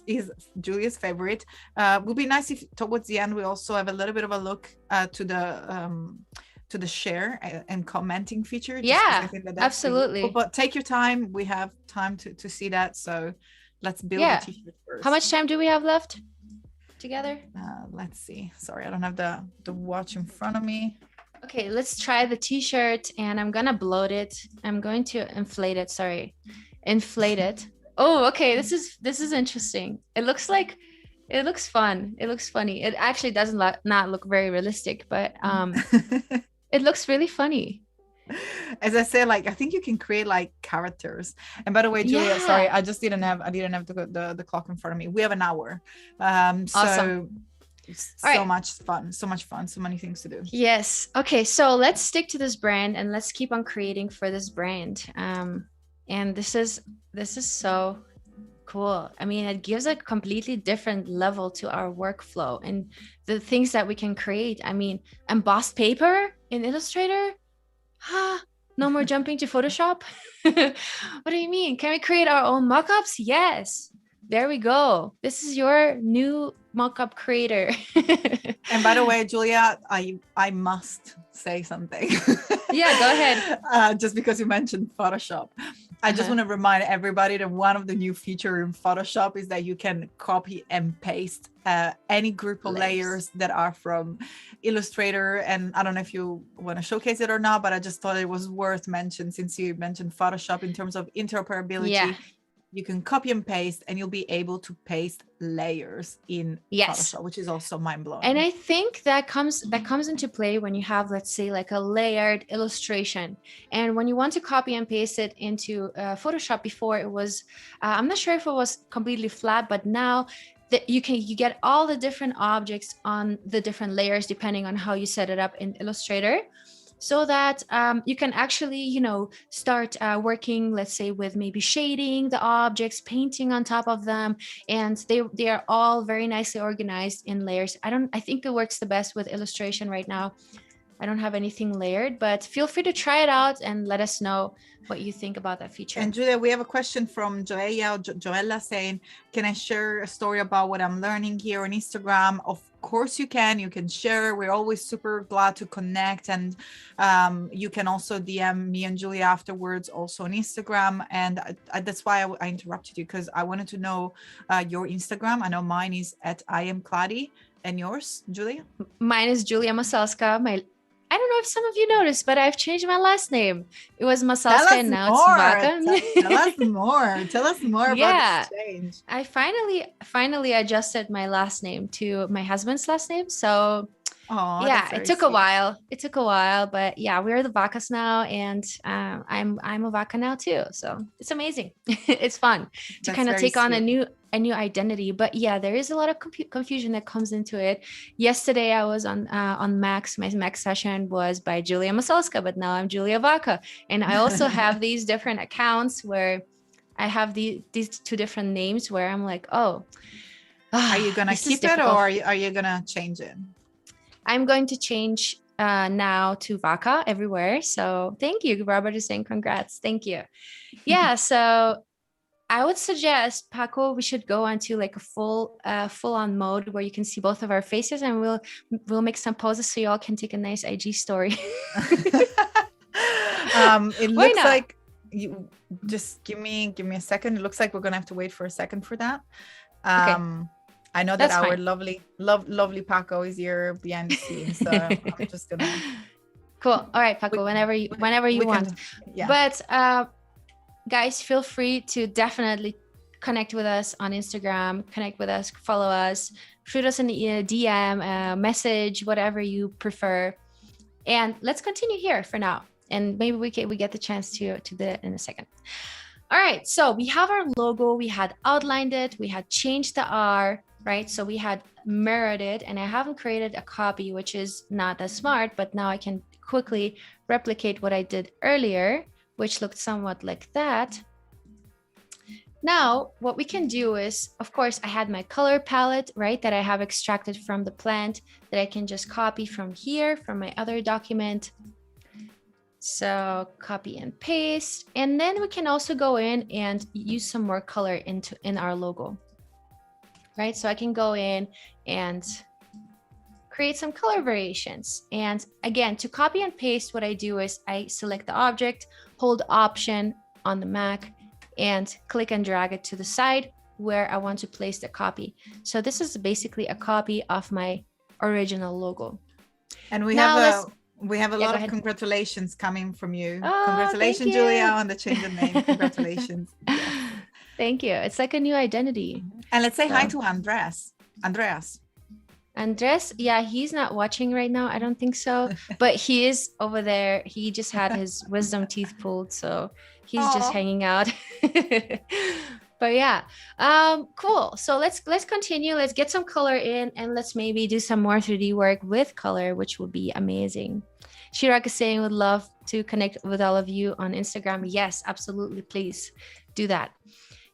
is Julia's favorite. Would be nice if towards the end we also have a little bit of a look to the share and commenting feature. Yeah, absolutely. Cool. But take your time. We have time to see that. So let's build a t-shirt first. How much time do we have left together? Let's see. Sorry, I don't have the watch in front of me. Okay, let's try the t-shirt and I'm gonna bloat it. I'm going to inflate it. Sorry, inflate it. Oh, okay. This is interesting. It looks fun. It looks funny. It actually doesn't not look very realistic, but it looks really funny. As I said, like I think you can create like characters. And by the way, Julia, sorry, Yeah. I didn't have the clock in front of me. We have an hour. Awesome. So All so right. much fun, so much fun, so many things to do. Yes. Okay. So let's stick to this brand and let's keep on creating for this brand. And this is so cool. I mean, it gives a completely different level to our workflow and the things that we can create. I mean, embossed paper in Illustrator? No more jumping to Photoshop? What do you mean? Can we create our own mockups? Yes. There we go. This is your new mockup creator. And by the way, Julia, I must say something. Yeah, go ahead. Just because you mentioned Photoshop. I just want to remind everybody that one of the new features in Photoshop is that you can copy and paste any group of layers that are from Illustrator. And I don't know if you want to showcase it or not, but I just thought it was worth mentioning since you mentioned Photoshop in terms of interoperability. Yeah. You can copy and paste and you'll be able to paste layers in Photoshop, which is also mind-blowing. And I think that comes into play when you have, let's say, like a layered illustration. And when you want to copy and paste it into Photoshop, before it was, I'm not sure if it was completely flat, but now that you get all the different objects on the different layers depending on how you set it up in Illustrator. So that you can actually, start working, let's say, with maybe shading the objects, painting on top of them, and they are all very nicely organized in layers. I think it works the best with illustration right now. I don't have anything layered, but feel free to try it out and let us know what you think about that feature. And Julia, we have a question from Joella saying, can I share a story about what I'm learning here on Instagram? Of course you can share. We're always super glad to connect. And you can also DM me and Julia afterwards also on Instagram. And that's why I interrupted you, because I wanted to know your Instagram. I know mine is at @IamCladi. And yours, Julia? Mine is Julia Masalska. I don't know if some of you noticed, but I've changed my last name. It was Masalska and now it's Vaca. Tell us more about this change. I finally adjusted my last name to my husband's last name. So it took a while. It took a while, but yeah, we're the Vacas now, and I'm a Vaca now too. So it's amazing. It's fun to kind of take on a new identity. But yeah, there is a lot of confusion that comes into it. Yesterday I was on Max. My Max session was by Julia Masalska, but now I'm Julia Vaca, and I also have these different accounts where I have these two different names where I'm like, are you gonna keep it, or are you gonna change it? I'm going to change now to Vaca everywhere. So thank you. Robert is saying congrats. Thank you. Yeah. So I would suggest, Paco, we should go onto like a full on mode where you can see both of our faces, and we'll make some poses so y'all can take a nice IG story. It looks like you just give me a second. It looks like we're gonna have to wait for a second for that. Okay. I know that our lovely Paco is here behind the scenes, so I'm just gonna. Cool. All right, Paco. Whenever you want. Yeah. But guys, feel free to definitely connect with us on Instagram. Connect with us. Follow us. Shoot us an DM, message, whatever you prefer. And let's continue here for now. And maybe we get the chance to do it in a second. All right. So we have our logo. We had outlined it. We had changed the R. Right? So we had mirrored it, and I haven't created a copy, which is not that smart, but now I can quickly replicate what I did earlier, which looked somewhat like that. Now, what we can do is, of course, I had my color palette, right, that I have extracted from the plant that I can just copy from here, from my other document. So copy and paste, and then we can also go in and use some more color in our logo. Right, so I can go in and create some color variations. And again, to copy and paste, what I do is I select the object, hold Option on the Mac, and click and drag it to the side where I want to place the copy. So this is basically a copy of my original logo. And we have a lot of congratulations coming from you. Congratulations, Julia, on the change of name. Congratulations. Yes. Thank you. It's like a new identity. And let's say hi to Andreas. Andres, yeah, he's not watching right now. I don't think so, but he is over there. He just had his wisdom teeth pulled, so he's just Oh, hanging out. But yeah, cool. So let's continue. Let's get some color in, and let's maybe do some more 3D work with color, which would be amazing. Shirak is saying would love to connect with all of you on Instagram. Yes, absolutely. Please do that.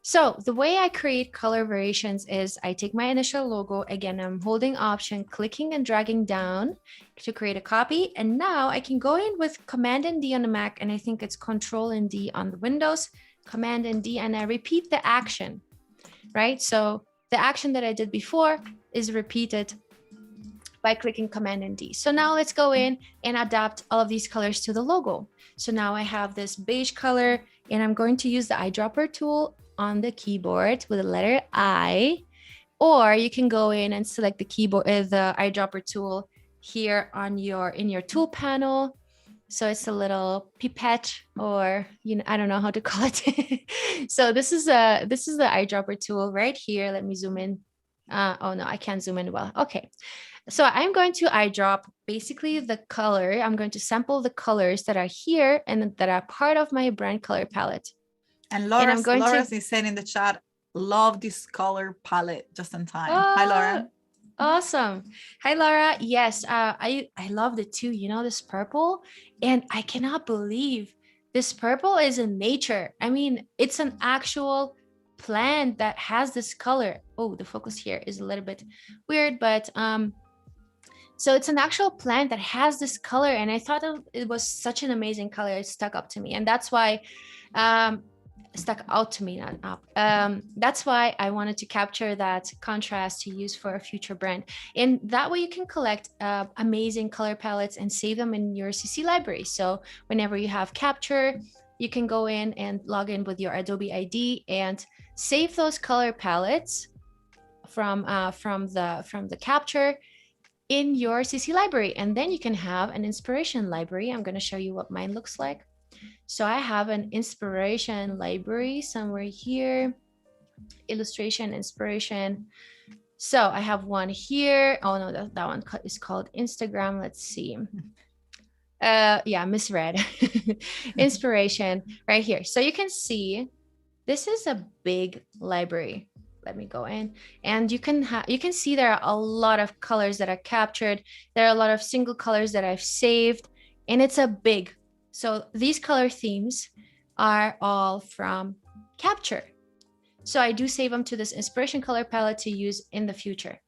So the way I create color variations is I take my initial logo. Again, I'm holding Option, clicking and dragging down to create a copy. And now I can go in with Command and D on the Mac, and I think it's Control and D on the Windows, Command and D, and I repeat the action, right? So the action that I did before is repeated by clicking Command and D. So now let's go in and adapt all of these colors to the logo. So now I have this beige color, and I'm going to use the eyedropper tool on the keyboard with the letter I, or you can go in and select the keyboard, the eyedropper tool here on in your tool panel. So it's a little pipette, or I don't know how to call it. So this is the eyedropper tool right here. Let me zoom in. Oh no, I can't zoom in well. Okay. So I'm going to eyedrop basically the color. I'm going to sample the colors that are here and that are part of my brand color palette. And Laura's is saying in the chat, love this color palette just in time. Hi, Laura. Awesome. Hi, Laura. Yes, I loved it too. This purple, and I cannot believe this purple is in nature. I mean, it's an actual plant that has this color. Oh, the focus here is a little bit weird, but so it's an actual plant that has this color, and I thought it was such an amazing color. It stuck up to me, and that's why stuck out to me, not up. That's why I wanted to capture that contrast to use for a future brand. And that way you can collect amazing color palettes and save them in your CC library. So whenever you have Capture, you can go in and log in with your Adobe ID and save those color palettes from the Capture in your CC library. And then you can have an inspiration library. I'm going to show you what mine looks like. So I have an inspiration library somewhere here, illustration, inspiration. So I have one here. Oh no, that one is called Instagram. Let's see. Yeah, misread. Inspiration right here. So you can see this is a big library. Let me go in, and you can see there are a lot of colors that are captured. There are a lot of single colors that I've saved, and it's a big. So these color themes are all from Capture. So I do save them to this inspiration color palette to use in the future,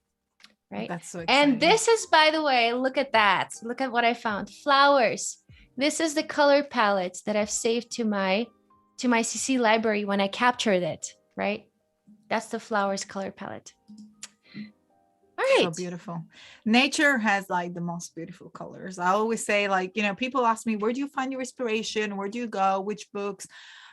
right? That's so exciting. And this is, by the way, look at that. Look at what I found. Flowers. This is the color palette that I've saved to my CC library when I captured it, right? That's the flowers color palette. All right. So beautiful. Nature has like the most beautiful colors. I always say, like, people ask me, where do you find your inspiration? Where do you go? Which books?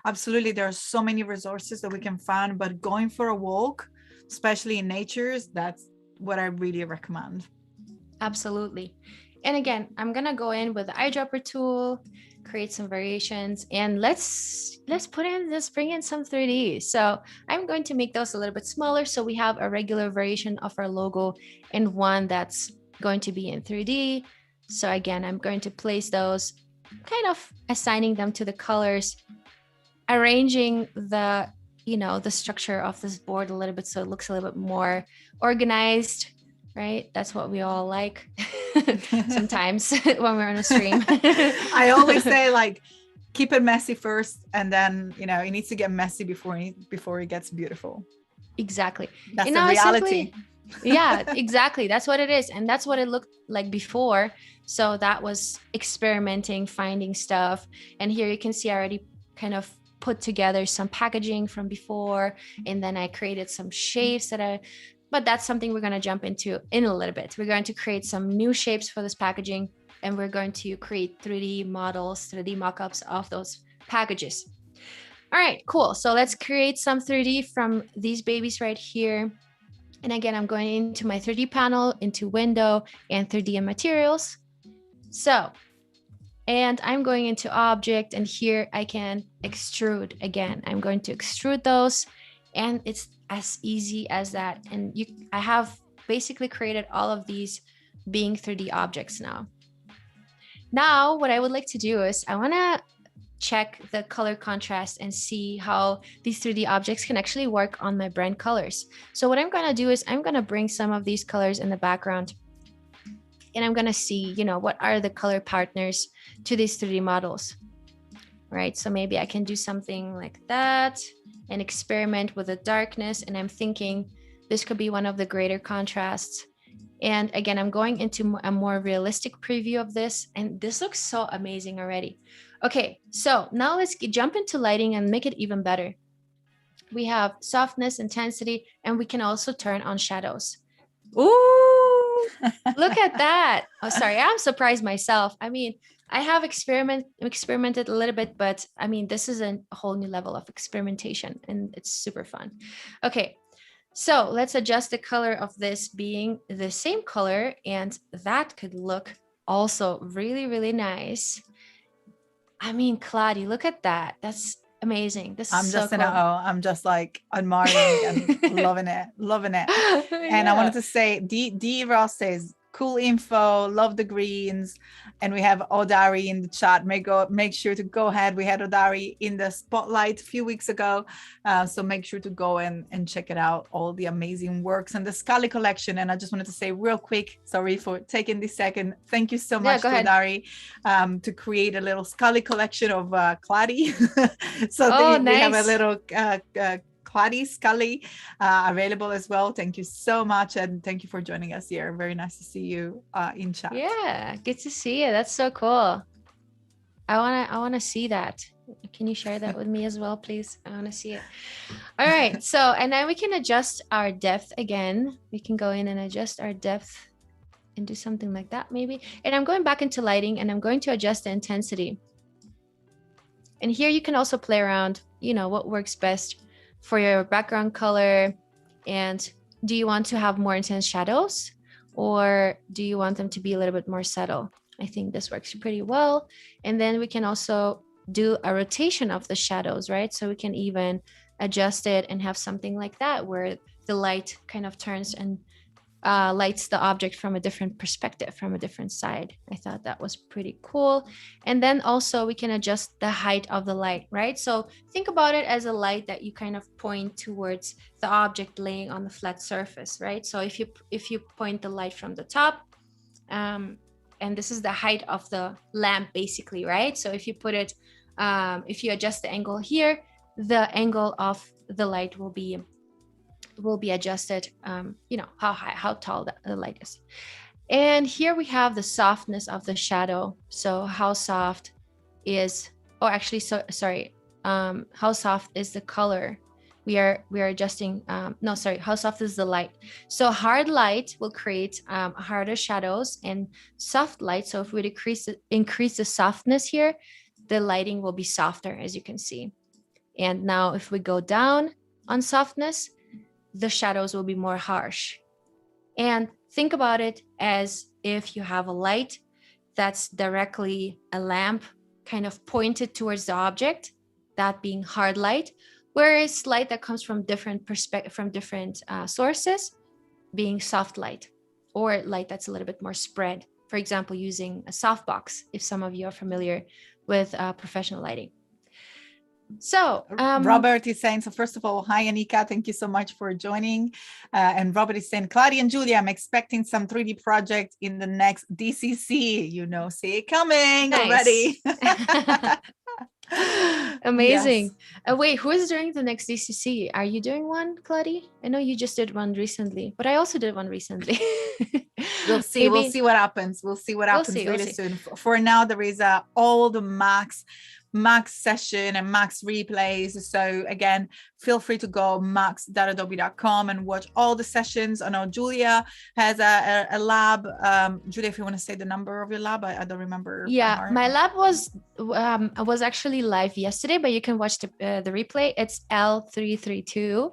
Absolutely. There are so many resources that we can find, but going for a walk, especially in natures, that's what I really recommend. Absolutely. And again, I'm going to go in with the eyedropper tool, create some variations, and let's bring in some 3D. So I'm going to make those a little bit smaller, so we have a regular variation of our logo and one that's going to be in 3D. So again, I'm going to place those, kind of assigning them to the colors, arranging the structure of this board a little bit so it looks a little bit more organized, right? That's what we all like sometimes when we're on a stream. I always say, like, keep it messy first, and then it needs to get messy before it gets beautiful. Exactly. That's the reality. Yeah, exactly. That's what it is, and that's what it looked like before. So that was experimenting, finding stuff, and here you can see I already kind of put together some packaging from before, and then I created some shapes but that's something we're going to jump into in a little bit. We're going to create some new shapes for this packaging, and we're going to create 3D models, 3D mockups of those packages. All right, cool. So let's create some 3D from these babies right here. And again, I'm going into my 3D panel, into window and 3D and materials. So, and I'm going into object, and here I can extrude again. I'm going to extrude those, and it's as easy as that. And I have basically created all of these being 3D objects now. Now, what I would like to do is I want to check the color contrast and see how these 3D objects can actually work on my brand colors. So what I'm going to do is I'm going to bring some of these colors in the background, and I'm going to see, you know, what are the color partners to these 3D models, right? So maybe I can do something like that and experiment with the darkness. And I'm thinking this could be one of the greater contrasts. And again, I'm going into a more realistic preview of this, and this looks so amazing already. Okay, so now let's jump into lighting and make it even better. We have softness, intensity, and we can also turn on shadows. Ooh, look at that. Oh, sorry, I'm surprised myself. I mean, I have experimented a little bit, but I mean, this is a whole new level of experimentation, and it's super fun. Okay. So let's adjust the color of this being the same color, and that could look also really, really nice. I mean, Claudia, look at that. That's amazing. This is so cool. I'm just like admiring and loving it. And Yeah. I wanted to say, D Ross says, cool info, love the greens. And we have Odari in the chat. Make sure to go ahead. We had Odari in the spotlight a few weeks ago. So make sure to go and check it out. All the amazing works and the Scully collection. And I just wanted to say real quick, sorry for taking this second. Thank you so much to Odari to create a little Scully collection of Claudia. So we have a little Claudia Scully available as well. Thank you so much, and thank you for joining us here. Very nice to see you in chat. Yeah, good to see you. That's so cool. I wanna see that. Can you share that with me as well, please? I want to see it. All right. So, and then we can adjust our depth again. We can go in and adjust our depth and do something like that maybe. And I'm going back into lighting, and I'm going to adjust the intensity. And here you can also play around, you know, what works best for your background color. And do you want to have more intense shadows, or do you want them to be a little bit more subtle? I think this works pretty well. And then we can also do a rotation of the shadows, right? So we can even adjust it and have something like that where the light kind of turns and lights the object from a different perspective, from a different side. I thought that was pretty cool. And then also we can adjust the height of the light, right? So think about it as a light that you kind of point towards the object laying on the flat surface, right? So if you point the light from the top, and this is the height of the lamp basically, right? So if you put it, if you adjust the angle here, the angle of the light will be adjusted, you know, how high, how tall the light is. And here we have the softness of the shadow. So how soft is, oh, actually, so sorry, how soft is the color? We are adjusting, no, sorry, how soft is the light? So hard light will create harder shadows, and soft light, so if we increase the softness here, the lighting will be softer, as you can see. And now if we go down on softness, the shadows will be more harsh. And think about it as if you have a light that's directly a lamp kind of pointed towards the object, that being hard light, whereas light that comes from different sources being soft light, or light that's a little bit more spread. For example, using a softbox, if some of you are familiar with professional lighting. So Robert is saying, so first of all, hi Anika, thank you so much for joining. And Robert is saying, Claudia and Julia, I'm expecting some 3D project in the next DCC, you know, see it coming already. Amazing. Yes. Wait, who is doing the next DCC? Are you doing one, Claudia? I know you just did one recently, but I also did one recently. We'll see. Maybe. We'll see what happens. We'll see what happens really soon. For now, there is all the max session and max replays. So again, feel free to go max.adobe.com and watch all the sessions. I know Julia has a lab. Julia, if you want to say the number of your lab, I don't remember. Yeah, my lab was actually live yesterday, but you can watch the replay. It's L332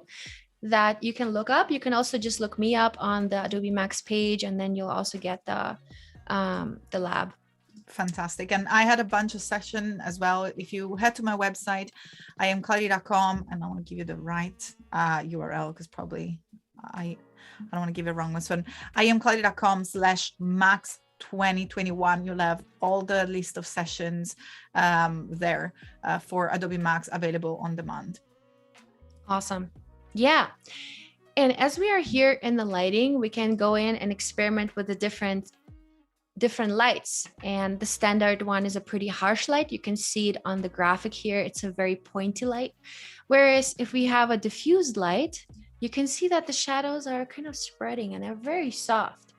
that you can look up. You can also just look me up on the Adobe Max page, and then you'll also get the lab. Fantastic. And I had a bunch of sessions as well. If you head to my website, iamclaudia.com, and I want to give you the right URL because probably I don't want to give it a wrong one. iamcloudy.com/max 2021. You'll have all the list of sessions there for Adobe Max available on demand. Awesome. Yeah. And as we are here in the lighting, we can go in and experiment with the different lights. And the standard one is a pretty harsh light. You can see it on the graphic here. It's a very pointy light. Whereas if we have a diffused light, you can see that the shadows are kind of spreading and they're very soft.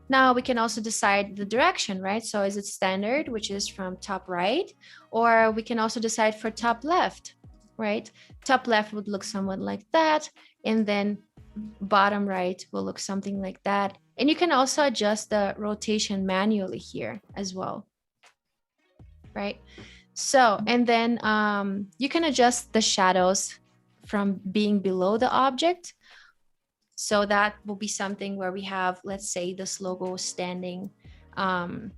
Now we can also decide the direction, right? So is it standard, which is from top right, or we can also decide for top left, right? Top left would look somewhat like that. And then bottom right will look something like that. And you can also adjust the rotation manually here as well, right? So, and then you can adjust the shadows from being below the object. So that will be something where we have, let's say, this logo standing up.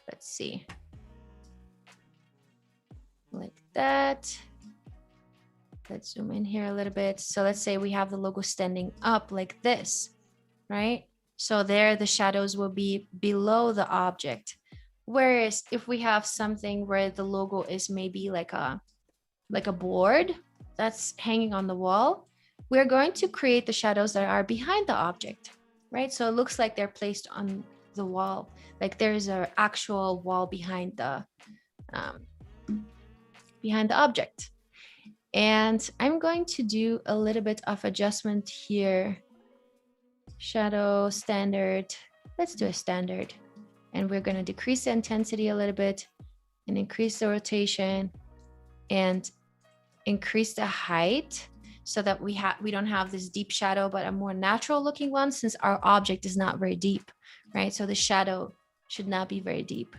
Let's see, like that. Let's zoom in here a little bit. So let's say we have the logo standing up like this, right? So there the shadows will be below the object. Whereas if we have something where the logo is maybe like a board that's hanging on the wall, we're going to create the shadows that are behind the object, right? So it looks like they're placed on the wall, like there's an actual wall behind the object. And I'm going to do a little bit of adjustment here. Shadow, standard. Let's do a standard. And we're going to decrease the intensity a little bit and increase the rotation and increase the height so that we don't have this deep shadow, but a more natural looking one, since our object is not very deep, right? So the shadow should not be very deep.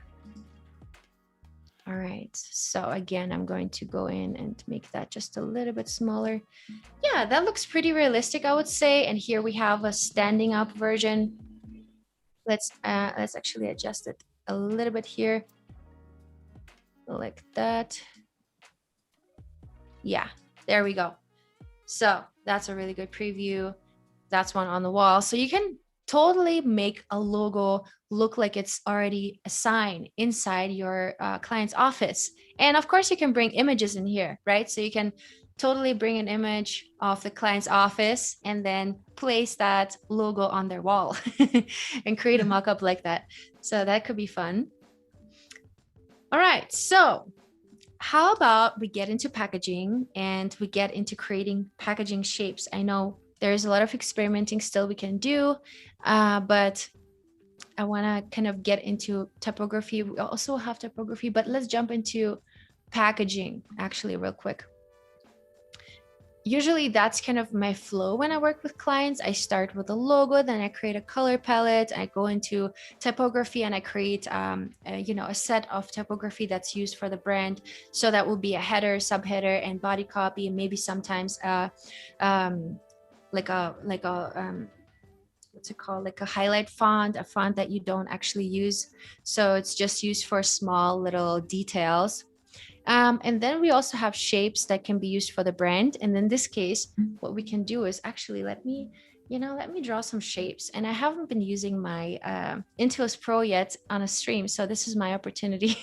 All right, so again, I'm going to go in and make that just a little bit smaller. Yeah, that looks pretty realistic, I would say. And here we have a standing up version. Let's actually adjust it a little bit here, like that. Yeah, there we go. So that's a really good preview. That's one on the wall. So you can totally make a logo look like it's already a sign inside your client's office. And of course you can bring images in here, right? So you can totally bring an image of the client's office and then place that logo on their wall and create a mock-up like that. So that could be fun. All right, so how about we get into packaging and we get into creating packaging shapes? I know there's a lot of experimenting still we can do, but I want to kind of get into typography. We also have typography, but let's jump into packaging actually real quick. Usually that's kind of my flow when I work with clients. I start with a logo, then I create a color palette. I go into typography and I create a set of typography that's used for the brand. So that will be a header, subheader, and body copy, and maybe sometimes what's it called, like a highlight font, a font that you don't actually use, so it's just used for small little details. And then we also have shapes that can be used for the brand. And in this case, what we can do is actually let me draw some shapes. And I haven't been using my Intuos Pro yet on a stream, so this is my opportunity.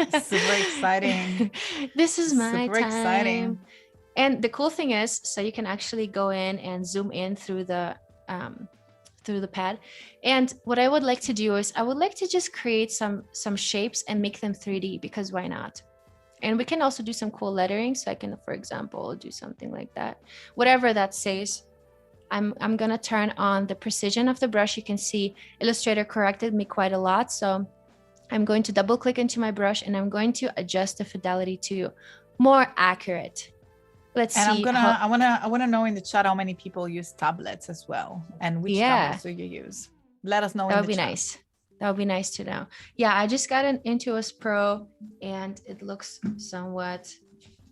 Super exciting. This is my super time. Exciting. And the cool thing is, so you can actually go in and zoom in through the pad. And what I would like to do is I would like to just create some shapes and make them 3D, because why not? And we can also do some cool lettering. So I can, for example, do something like that, whatever that says. I'm gonna turn on the precision of the brush. You can see Illustrator corrected me quite a lot. So I'm going to double click into my brush and I'm going to adjust the fidelity to more accurate. Let's see. I wanna know in the chat how many people use tablets as well, and which tablets do you use? Let us know. That would be nice. That would be nice to know. Yeah, I just got an Intuos Pro and it looks somewhat,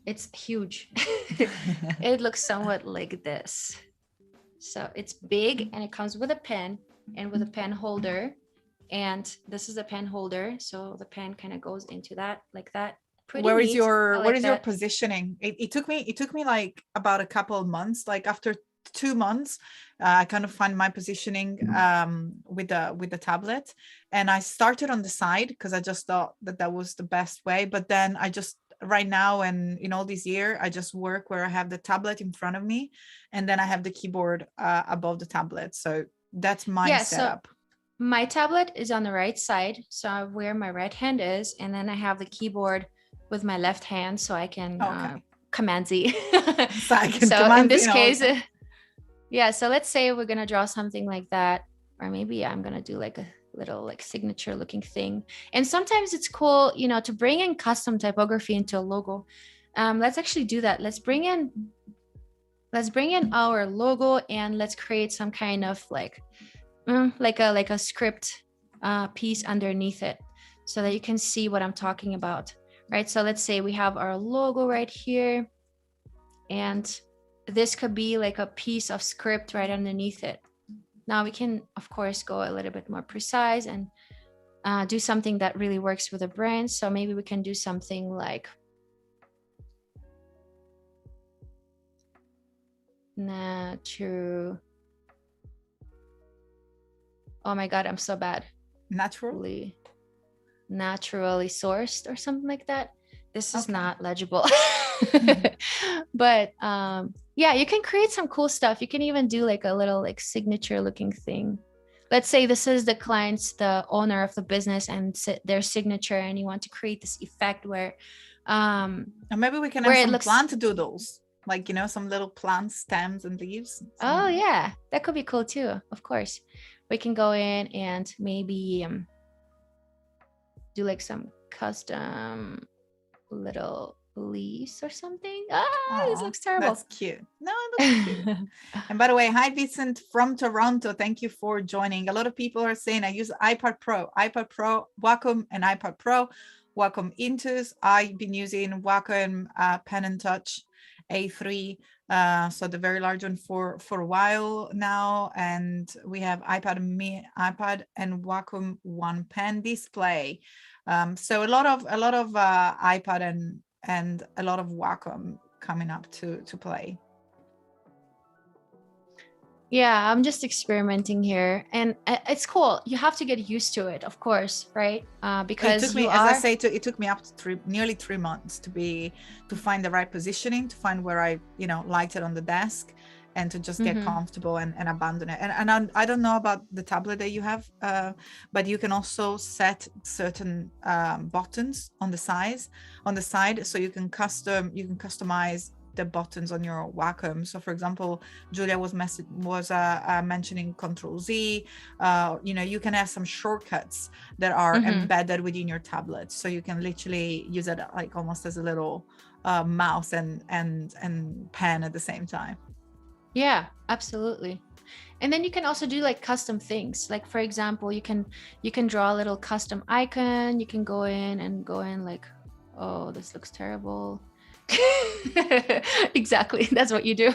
it's huge. It looks somewhat like this. So it's big and it comes with a pen and with a pen holder. And this is a pen holder. So the pen kind of goes into that like that. Where is your positioning? It took me like about a couple of months, like after 2 months, I kind of find my positioning with the tablet, and I started on the side because I just thought that that was the best way. But then I just right now and in all this year, I just work where I have the tablet in front of me, and then I have the keyboard above the tablet. So that's my setup. So my tablet is on the right side, so where my right hand is, and then I have the keyboard with my left hand, so I can command Z. So in this case, yeah. So let's say we're gonna draw something like that, or maybe I'm gonna do like a little like signature looking thing. And sometimes it's cool, you know, to bring in custom typography into a logo. Let's actually do that. Let's bring in our logo, and let's create some kind of like a script piece underneath it, so that you can see what I'm talking about, right? So let's say we have our logo right here, and this could be like a piece of script right underneath it. Now we can, of course, go a little bit more precise and do something that really works with a brand. So maybe we can do something like natural. Oh my God, I'm so bad. Naturally sourced or something like that. This is not legible. But yeah, you can create some cool stuff. You can even do like a little like signature looking thing. Let's say this is the the owner of the business and their signature, and you want to create this effect where and maybe we can have some plant doodles, like, you know, some little plant stems and leaves. Oh yeah, that could be cool too. Of course, we can go in and maybe do like some custom little leaves or something. This looks terrible. That's cute. No, it looks cute. And by the way, hi Vincent from Toronto. Thank you for joining. A lot of people are saying I use iPad Pro, Wacom and iPad Pro, Wacom Intus. I've been using Wacom Pen and Touch A3, so the very large one for a while now. And we have iPad and Wacom One Pen display. So a lot of iPad and a lot of Wacom coming up to play. Yeah, I'm just experimenting here, and it's cool. You have to get used to it, of course, right? Because it took me, as I say, it took me up to nearly 3 months to find the right positioning, to find where I, you know, liked it on the desk, and to just get comfortable and abandon it. And I don't know about the tablet that you have, but you can also set certain buttons on the side, so you can customize the buttons on your Wacom. So for example, Julia was mentioning Control Z. You know, you can have some shortcuts that are embedded within your tablet, so you can literally use it like almost as a little mouse and pen at the same time. Yeah, absolutely. And then you can also do like custom things. Like for example, you can draw a little custom icon. You can go in like, oh, this looks terrible. Exactly, that's what you do.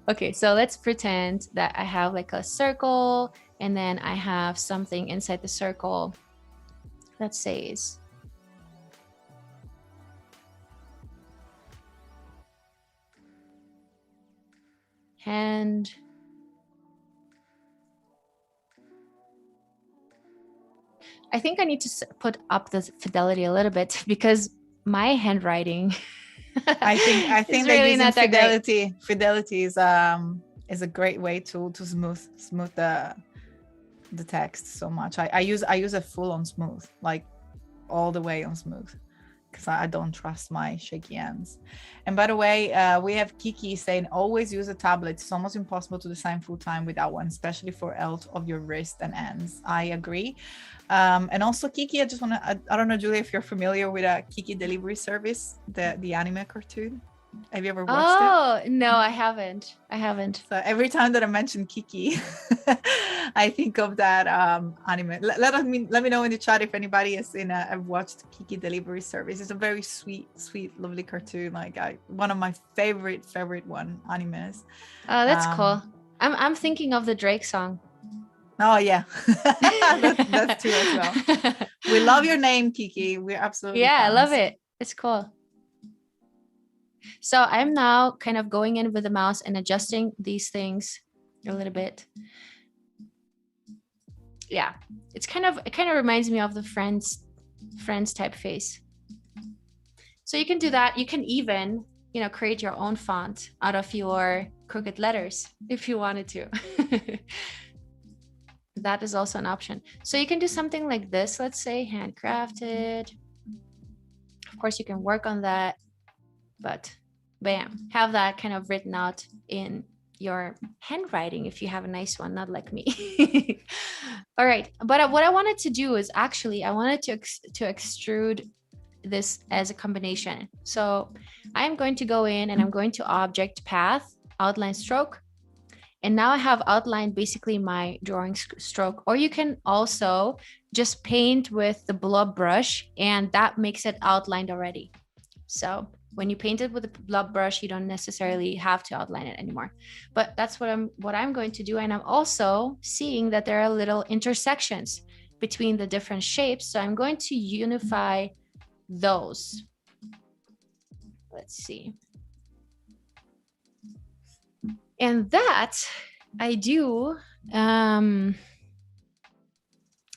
Okay, so let's pretend that I have like a circle, and then I have something inside the circle that says hand. I think I need to put up the fidelity a little bit, because my handwriting I think that really using fidelity is a great way to smooth the text so much. I use a full on smooth, like all the way on smooth, because I don't trust my shaky hands. And by the way, we have Kiki saying always use a tablet. It's almost impossible to design full time without one, especially for health of your wrist and hands. I agree. And also Kiki, I just want to, I don't know, Julia, if you're familiar with a Kiki delivery service, the anime cartoon. Have you ever watched it? Oh, no, I haven't. So every time that I mention Kiki, I think of that anime. Let me know in the chat if anybody has seen I've watched Kiki Delivery Service. It's a very sweet, lovely cartoon. Like one of my favorite animes. Oh, that's cool. I'm thinking of the Drake song. Oh yeah, that's true as well. We love your name, Kiki. We're absolutely fans. I love it. It's cool. So I'm now kind of going in with the mouse and adjusting these things a little bit. Yeah, it kind of reminds me of the Friends typeface. So you can do that. You can even, you know, create your own font out of your crooked letters if you wanted to. That is also an option. So you can do something like this, let's say handcrafted. Of course, you can work on that, but bam, have that kind of written out in your handwriting if you have a nice one, not like me. All right, but what I wanted to do is actually I wanted to extrude this as a combination. So I'm going to go in and I'm going to object path, outline stroke. And now I have outlined basically my drawing stroke, or you can also just paint with the blob brush and that makes it outlined already. So when you paint it with a blob brush, you don't necessarily have to outline it anymore. But that's what I'm going to do. And I'm also seeing that there are little intersections between the different shapes. So I'm going to unify those. Let's see. And that I do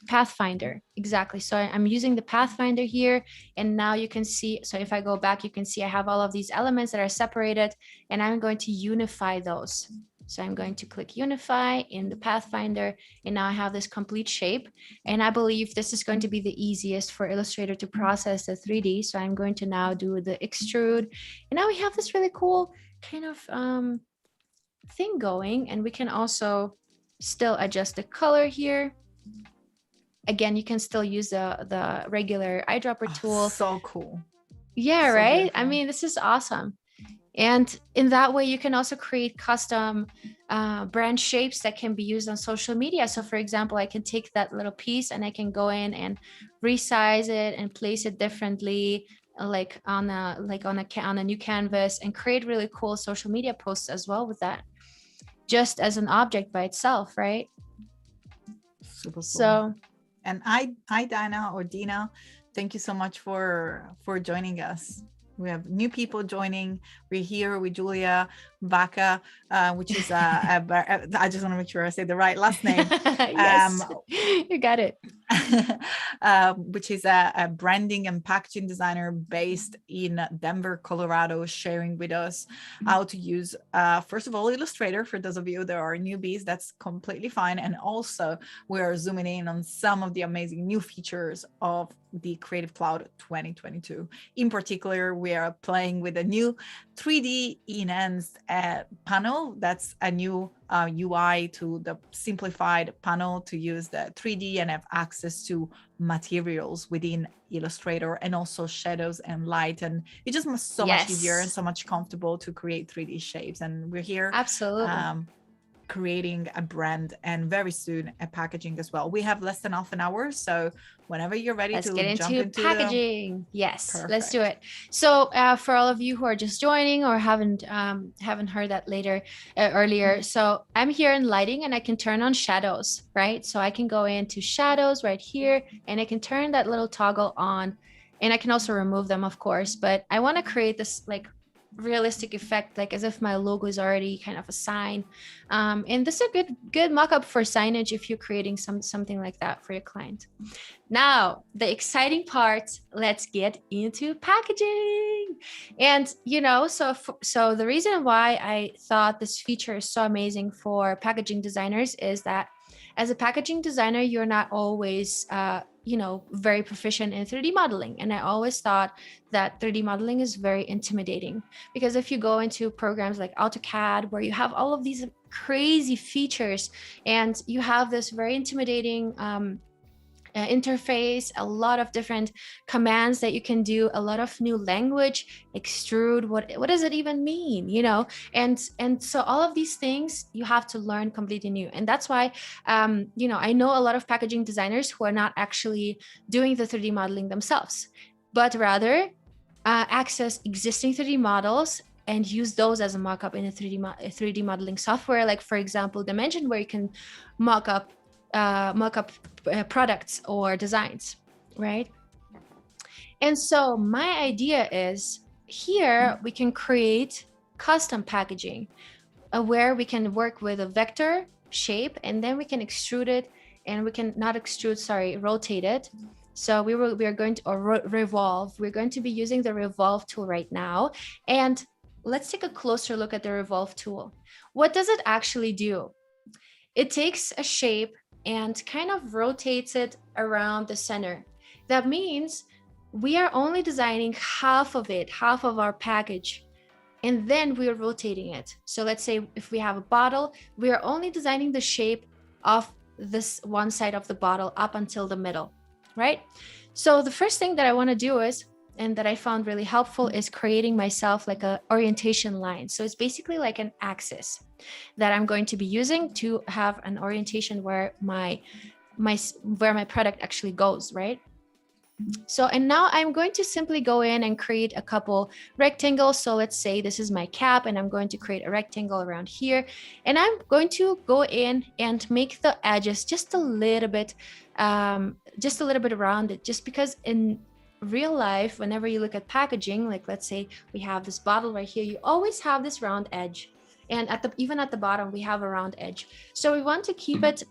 Pathfinder, exactly. So I'm using the Pathfinder here, and now you can see, so if I go back, you can see I have all of these elements that are separated, and I'm going to unify those. So I'm going to click unify in the Pathfinder, and now I have this complete shape. And I believe this is going to be the easiest for Illustrator to process the 3D. So I'm going to now do the extrude, and now we have this really cool kind of thing going, and we can also still adjust the color here. Again, you can still use the regular eyedropper tool. So cool. Yeah, so right? Beautiful. I mean, this is awesome. And in that way, you can also create custom brand shapes that can be used on social media. So for example, I can take that little piece and I can go in and resize it and place it differently, like on a new canvas, and create really cool social media posts as well with that, just as an object by itself, right? Super cool. So, and I Dina or Dina, thank you so much for joining us. We have new people joining. We're here with Julia Vaca, which is I just want to make sure I say the right last name. Yes, you got it. Which is a branding and packaging designer based in Denver, Colorado, sharing with us how to use, first of all, Illustrator. For those of you that are newbies, that's completely fine. And also we are zooming in on some of the amazing new features of the Creative Cloud 2022. In particular, we are playing with a new 3D enhanced panel. That's a new UI to the simplified panel to use the 3D and have access to materials within Illustrator, and also shadows and light. And it's just so much easier and so much comfortable to create 3D shapes. And we're here creating a brand, and very soon a packaging as well. We have less than half an hour, so whenever you're ready, let's get jump into packaging. Yes, perfect. Let's do it. So for all of you who are just joining or haven't heard that earlier, so I'm here in lighting and I can turn on shadows, right? So I can go into shadows right here and I can turn that little toggle on, and I can also remove them, of course, but I want to create this like realistic effect, like as if my logo is already kind of a sign, and this is a good mock-up for signage if you're creating something like that for your client. Now the exciting part, let's get into packaging. And you know, so the reason why I thought this feature is so amazing for packaging designers is that as a packaging designer, you're not always very proficient in 3D modeling. And I always thought that 3D modeling is very intimidating, because if you go into programs like AutoCAD, where you have all of these crazy features and you have this very intimidating interface, a lot of different commands that you can do, a lot of new language, extrude, what does it even mean, you know? And so all of these things you have to learn completely new. And that's why I know a lot of packaging designers who are not actually doing the 3D modeling themselves, but rather access existing 3D models and use those as a mock-up in a 3D modeling software, like for example Dimension, where you can mock up products or designs, right? And so my idea is here we can create custom packaging where we can work with a vector shape, and then we can extrude it, and we can not extrude, sorry, rotate it. So we are going to, or revolve. We're going to be using the revolve tool right now. And let's take a closer look at the revolve tool. What does it actually do? It takes a shape and kind of rotates it around the center. That means we are only designing half of it, half of our package, and then we're rotating it. So let's say if we have a bottle, we are only designing the shape of this one side of the bottle up until the middle, right? So the first thing that I want to do is, and that I found really helpful, is creating myself like a orientation line. So it's basically like an axis that I'm going to be using to have an orientation where my product actually goes, right? So, and now I'm going to simply go in and create a couple rectangles. So let's say this is my cap, and I'm going to create a rectangle around here. And I'm going to go in and make the edges just a little bit around it, just because in real life, whenever you look at packaging, like let's say we have this bottle right here, you always have this round edge. And even at the bottom, we have a round edge. So we want to keep it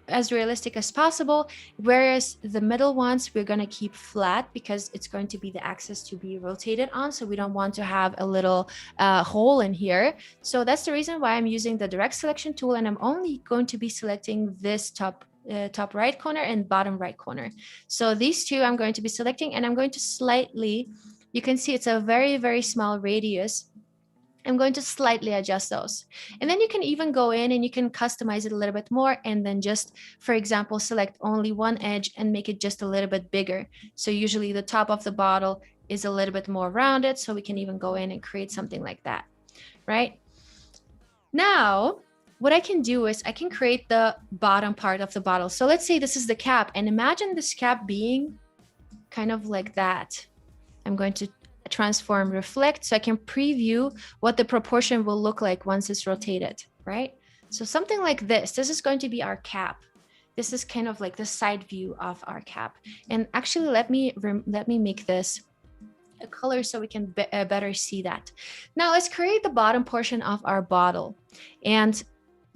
as realistic as possible, whereas the middle ones we're going to keep flat because it's going to be the axis to be rotated on, so we don't want to have a little hole in here. So that's the reason why I'm using the direct selection tool, and I'm only going to be selecting this top right corner and bottom right corner. So these two I'm going to be selecting, and I'm going to slightly, you can see it's a very, very small radius. I'm going to slightly adjust those. And then you can even go in and you can customize it a little bit more, and then just, for example, select only one edge and make it just a little bit bigger. So usually the top of the bottle is a little bit more rounded, so we can even go in and create something like that, right? Now, what I can do is I can create the bottom part of the bottle. So let's say this is the cap, and imagine this cap being kind of like that. I'm going to transform reflect so I can preview what the proportion will look like once it's rotated, right? So something like this is going to be our cap. This is kind of like the side view of our cap. And actually, let me make this a color so we can better see that. Now let's create the bottom portion of our bottle. And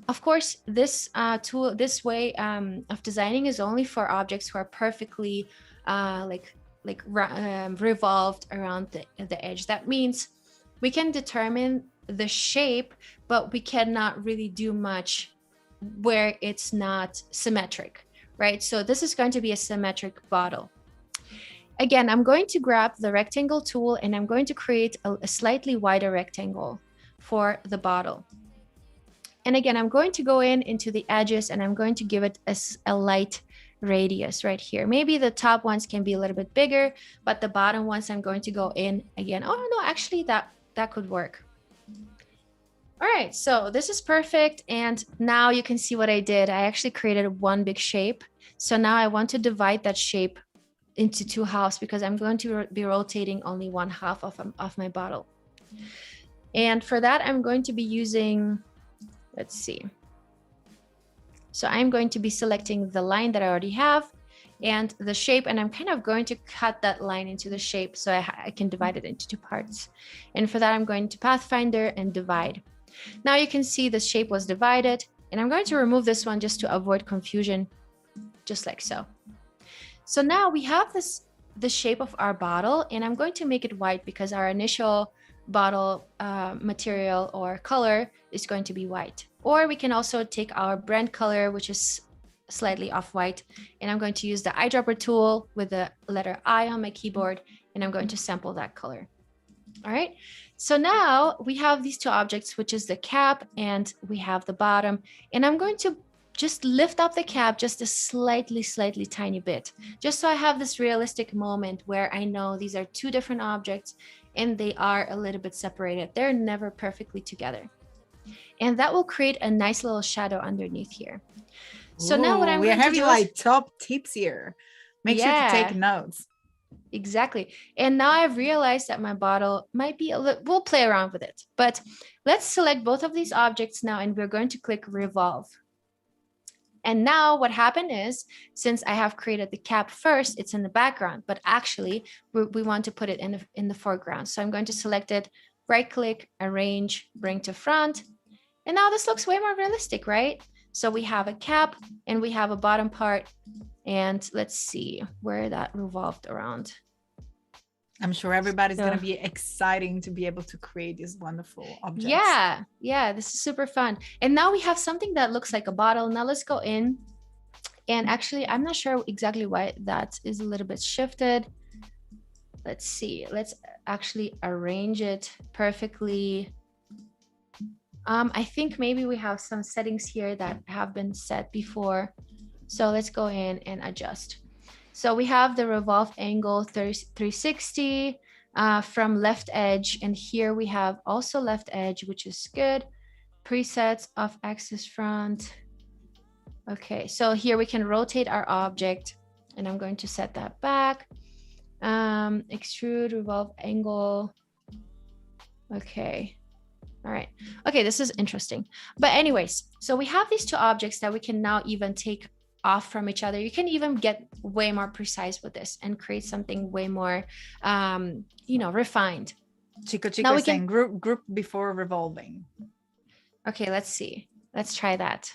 of course, this way of designing is only for objects who are perfectly revolved around the edge. That means we can determine the shape, but we cannot really do much where it's not symmetric, right? So this is going to be a symmetric bottle. Again, I'm going to grab the rectangle tool, and I'm going to create a slightly wider rectangle for the bottle. And again, I'm going to go into the edges, and I'm going to give it a light radius right here. Maybe the top ones can be a little bit bigger, but the bottom ones I'm going to go in again. Oh no, actually that could work. All right, so this is perfect. And now you can see what I did. I actually created one big shape. So now I want to divide that shape into two halves, because I'm going to be rotating only one half of my bottle. And for that, I'm going to be using, let's see. So I'm going to be selecting the line that I already have and the shape, and I'm kind of going to cut that line into the shape so I can divide it into two parts. And for that, I'm going to Pathfinder and divide. Now you can see the shape was divided, and I'm going to remove this one just to avoid confusion, just like so. So now we have the shape of our bottle, and I'm going to make it white because our initial bottle material or color is going to be white. Or we can also take our brand color, which is slightly off-white, and I'm going to use the eyedropper tool with the letter I on my keyboard, and I'm going to sample that color. All right, so now we have these two objects, which is the cap and we have the bottom, and I'm going to just lift up the cap just a slightly tiny bit, just so I have this realistic moment where I know these are two different objects and they are a little bit separated. They're never perfectly together. And that will create a nice little shadow underneath here. So now what I'm going to do is... We're having like top tips here. Make sure to take notes. Exactly. And now I've realized that my bottle might be a little... We'll play around with it. But let's select both of these objects now, and we're going to click Revolve. And now what happened is, since I have created the cap first, it's in the background, but actually we want to put it in the foreground. So I'm going to select it, right click, arrange, bring to front. And now this looks way more realistic, right? So we have a cap and we have a bottom part. And let's see where that revolved around. I'm sure everybody's going to be exciting to be able to create these wonderful objects. Yeah, this is super fun. And now we have something that looks like a bottle. Now let's go in. And actually, I'm not sure exactly why that is a little bit shifted. Let's see. Let's actually arrange it perfectly. I think maybe we have some settings here that have been set before. So let's go in and adjust. So we have the revolve angle 360 from left edge. And here we have also left edge, which is good. Presets of axis front. Okay, so here we can rotate our object, and I'm going to set that back. Extrude, revolve angle. Okay. All right. Okay, this is interesting. But anyways, so we have these two objects that we can now even take off from each other. You can even get way more precise with this and create something way more, refined. Chico is saying group before revolving. Okay, let's see. Let's try that.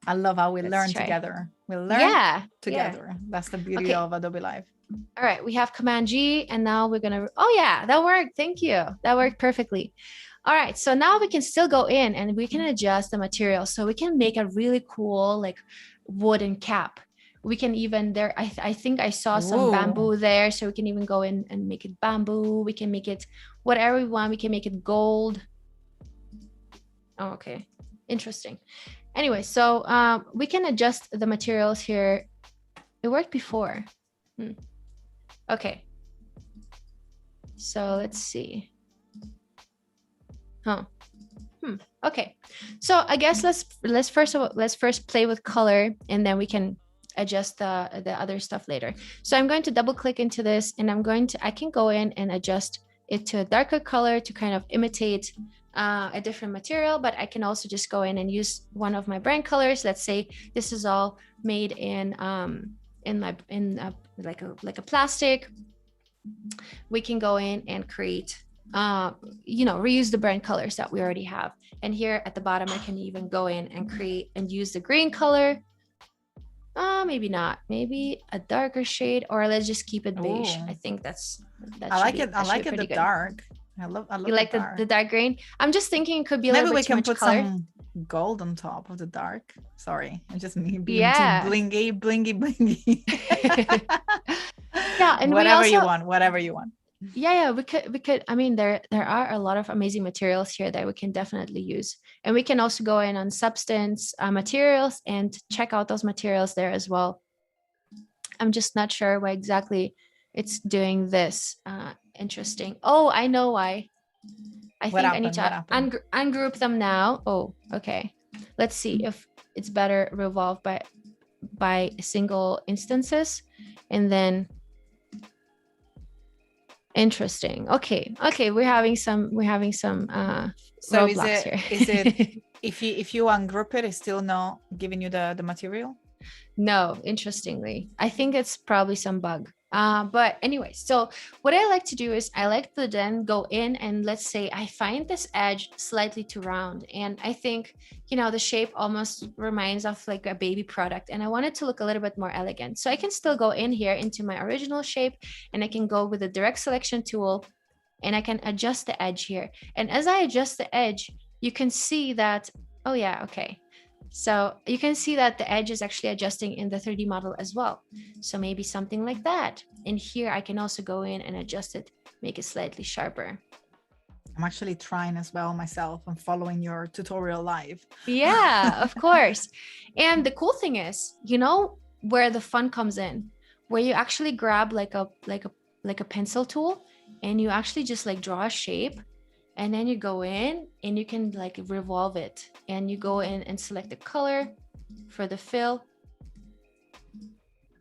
I love how we learn together. We learn together. Yeah. That's the beauty of Adobe Live. All right, we have Command G, and now we're gonna, oh yeah, that worked. Thank you. That worked perfectly. All right, so now we can still go in and we can adjust the material. So we can make a really cool like wooden cap. We can even I think I saw some bamboo there. So we can even go in and make it bamboo. We can make it whatever we want. We can make it gold. Oh, okay, interesting. Anyway, so we can adjust the materials here. It worked before. Okay. So let's see. Okay. So I guess let's first play with color, and then we can adjust the other stuff later. So I'm going to double click into this, and I can go in and adjust it to a darker color to kind of imitate a different material, but I can also just go in and use one of my brand colors. Let's say this is all made in like a plastic. We can go in and create reuse the brand colors that we already have. And here at the bottom, I can even go in and create and use the green color. Maybe not, maybe a darker shade, or let's just keep it beige. I think I like it. I like it the dark. I love you like the dark green. I'm just thinking it could be a little bit too much color. Maybe we can put some gold on top of the dark. Sorry, I'm just me being too blingy. Yeah, and whatever you want. Yeah, we could. I mean, there are a lot of amazing materials here that we can definitely use, and we can also go in on substance materials and check out those materials there as well. I'm just not sure why exactly it's doing this. Interesting. Oh, I know why. I think I need to ungroup them now. Oh, okay. Let's see if it's better revolve by single instances, and then. Interesting. Okay. We're having some so roadblocks here. Is it if you ungroup it, it's still not giving you the material? No, interestingly, I think it's probably some bug. But anyway, so what I like to do is I like to then go in and let's say I find this edge slightly too round, and I think, the shape almost reminds of like a baby product, and I want it to look a little bit more elegant. So I can still go in here into my original shape, and I can go with the direct selection tool, and I can adjust the edge here. And as I adjust the edge, you can see that, oh yeah, okay. So you can see that the edge is actually adjusting in the 3D model as well. So maybe something like that. And here I can also go in and adjust it, make it slightly sharper. I'm actually trying as well myself. I'm following your tutorial live. Yeah, of course. And the cool thing is, where the fun comes in, where you actually grab like a pencil tool, and you actually just like draw a shape. And then you go in and you can like revolve it, and you go in and select the color for the fill,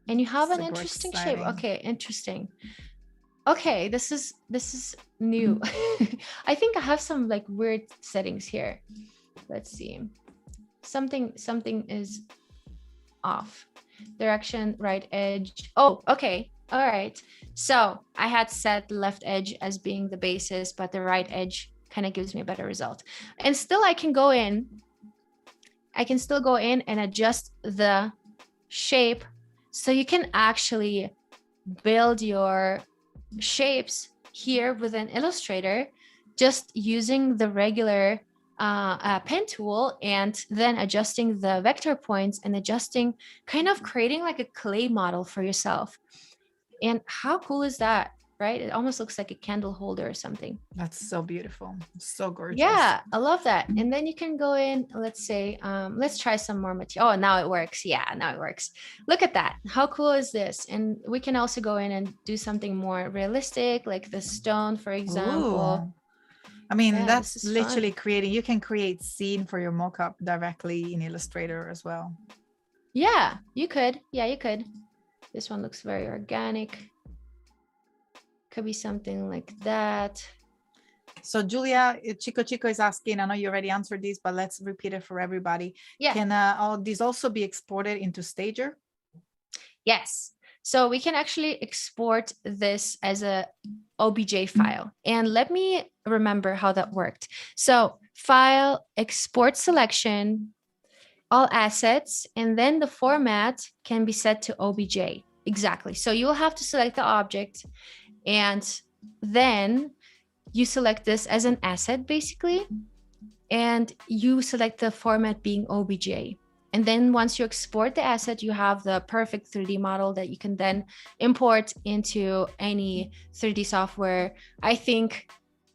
and you have an interesting shape. Okay, interesting. Okay, this is new. I think I have some like weird settings here. Let's see. Something is off. Direction, right edge. Oh, okay. All right. So I had set the left edge as being the basis, but the right edge kind of gives me a better result. And still I can still go in and adjust the shape. So you can actually build your shapes here within Illustrator, just using the regular pen tool, and then adjusting the vector points and adjusting, kind of creating like a clay model for yourself. And how cool is that, right? It almost looks like a candle holder or something. That's so beautiful. So gorgeous. Yeah, I love that. And then you can go in, let's say, let's try some more material. Oh, now it works. Yeah, now it works. Look at that. How cool is this? And we can also go in and do something more realistic, like the stone, for example. Ooh. I mean, Yeah, that's literally fun. creating, you can create scene for your mockup directly in Illustrator as well. Yeah, you could. Yeah, you could. This one looks very organic. Could be something like that. So Julia, Chico is asking, I know you already answered this, but let's repeat it for everybody. Yeah. Can all these also be exported into Stager? Yes. So we can actually export this as a OBJ file. And let me remember how that worked. So file, export selection, all assets, and then the format can be set to OBJ. Exactly. So you'll have to select the object, and then you select this as an asset basically, and you select the format being OBJ. And then once you export the asset, you have the perfect 3D model that you can then import into any 3D software. I think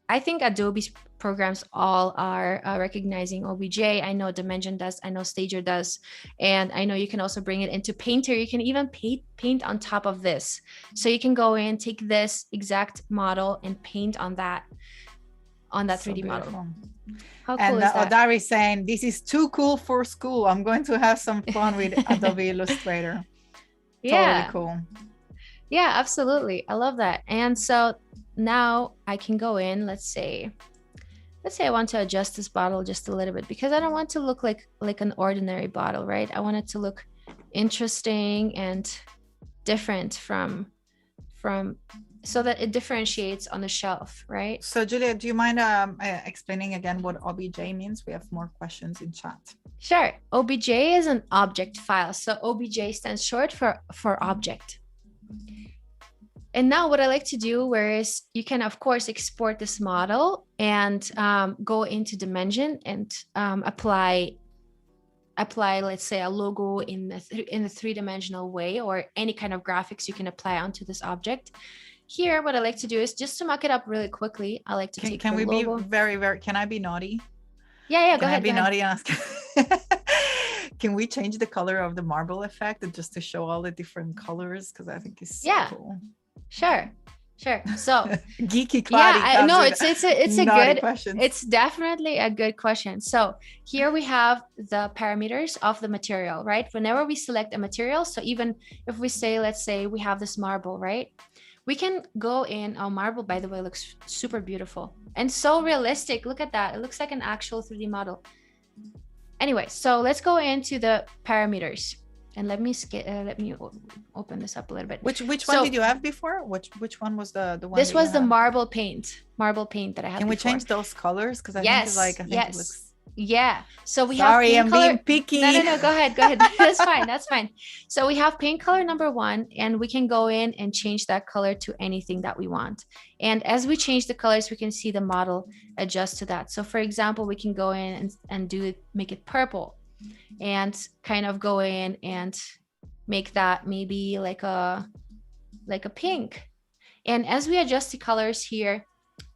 Adobe's programs all are recognizing OBJ. I know Dimension does, I know Stager does, and I know you can also bring it into Painter. You can even paint on top of this. So you can go in, take this exact model and paint on that So 3D beautiful. model. How cool is that? Odari is saying, this is too cool for school. I'm going to have some fun with Adobe Illustrator. Yeah. Totally cool. Yeah, absolutely. I love that. And so now I can go in, let's say I want to adjust this bottle just a little bit, because I don't want to look like an ordinary bottle, right? I want it to look interesting and different from so that it differentiates on the shelf, right? So Julia, do you mind explaining again what OBJ means? We have more questions in chat. Sure. OBJ is an object file. So OBJ stands short for object. And now what I like to do, whereas you can, of course, export this model and go into Dimension and apply, let's say, a logo in a three-dimensional way, or any kind of graphics you can apply onto this object. Here, what I like to do is just to mock it up really quickly. I like to take the logo. Be very, can I be naughty? Yeah, go ahead. Can I be naughty and ask? Can we change the color of the marble effect just to show all the different colors? Because I think it's so cool. Sure. So geeky Claudia. Yeah, no, it's a good questions. It's definitely a good question. So here we have the parameters of the material, right? Whenever we select a material, so even if we say, let's say we have this marble, right? We can go in. Oh, marble, by the way, looks super beautiful and so realistic. Look at that. It looks like an actual 3D model. Anyway, so let's go into the parameters. And let me open this up a little bit. Which one did you have before? Which one was the one? This was the marble paint that I had. Can we before. change those colors? Because I think it looks. Yeah. So we have. Sorry, I'm being picky. No. Go ahead. That's fine. So we have paint color number 1, and we can go in and change that color to anything that we want. And as we change the colors, we can see the model adjust to that. So for example, we can go in and make it purple, and kind of go in and make that maybe like a pink. And as we adjust the colors here,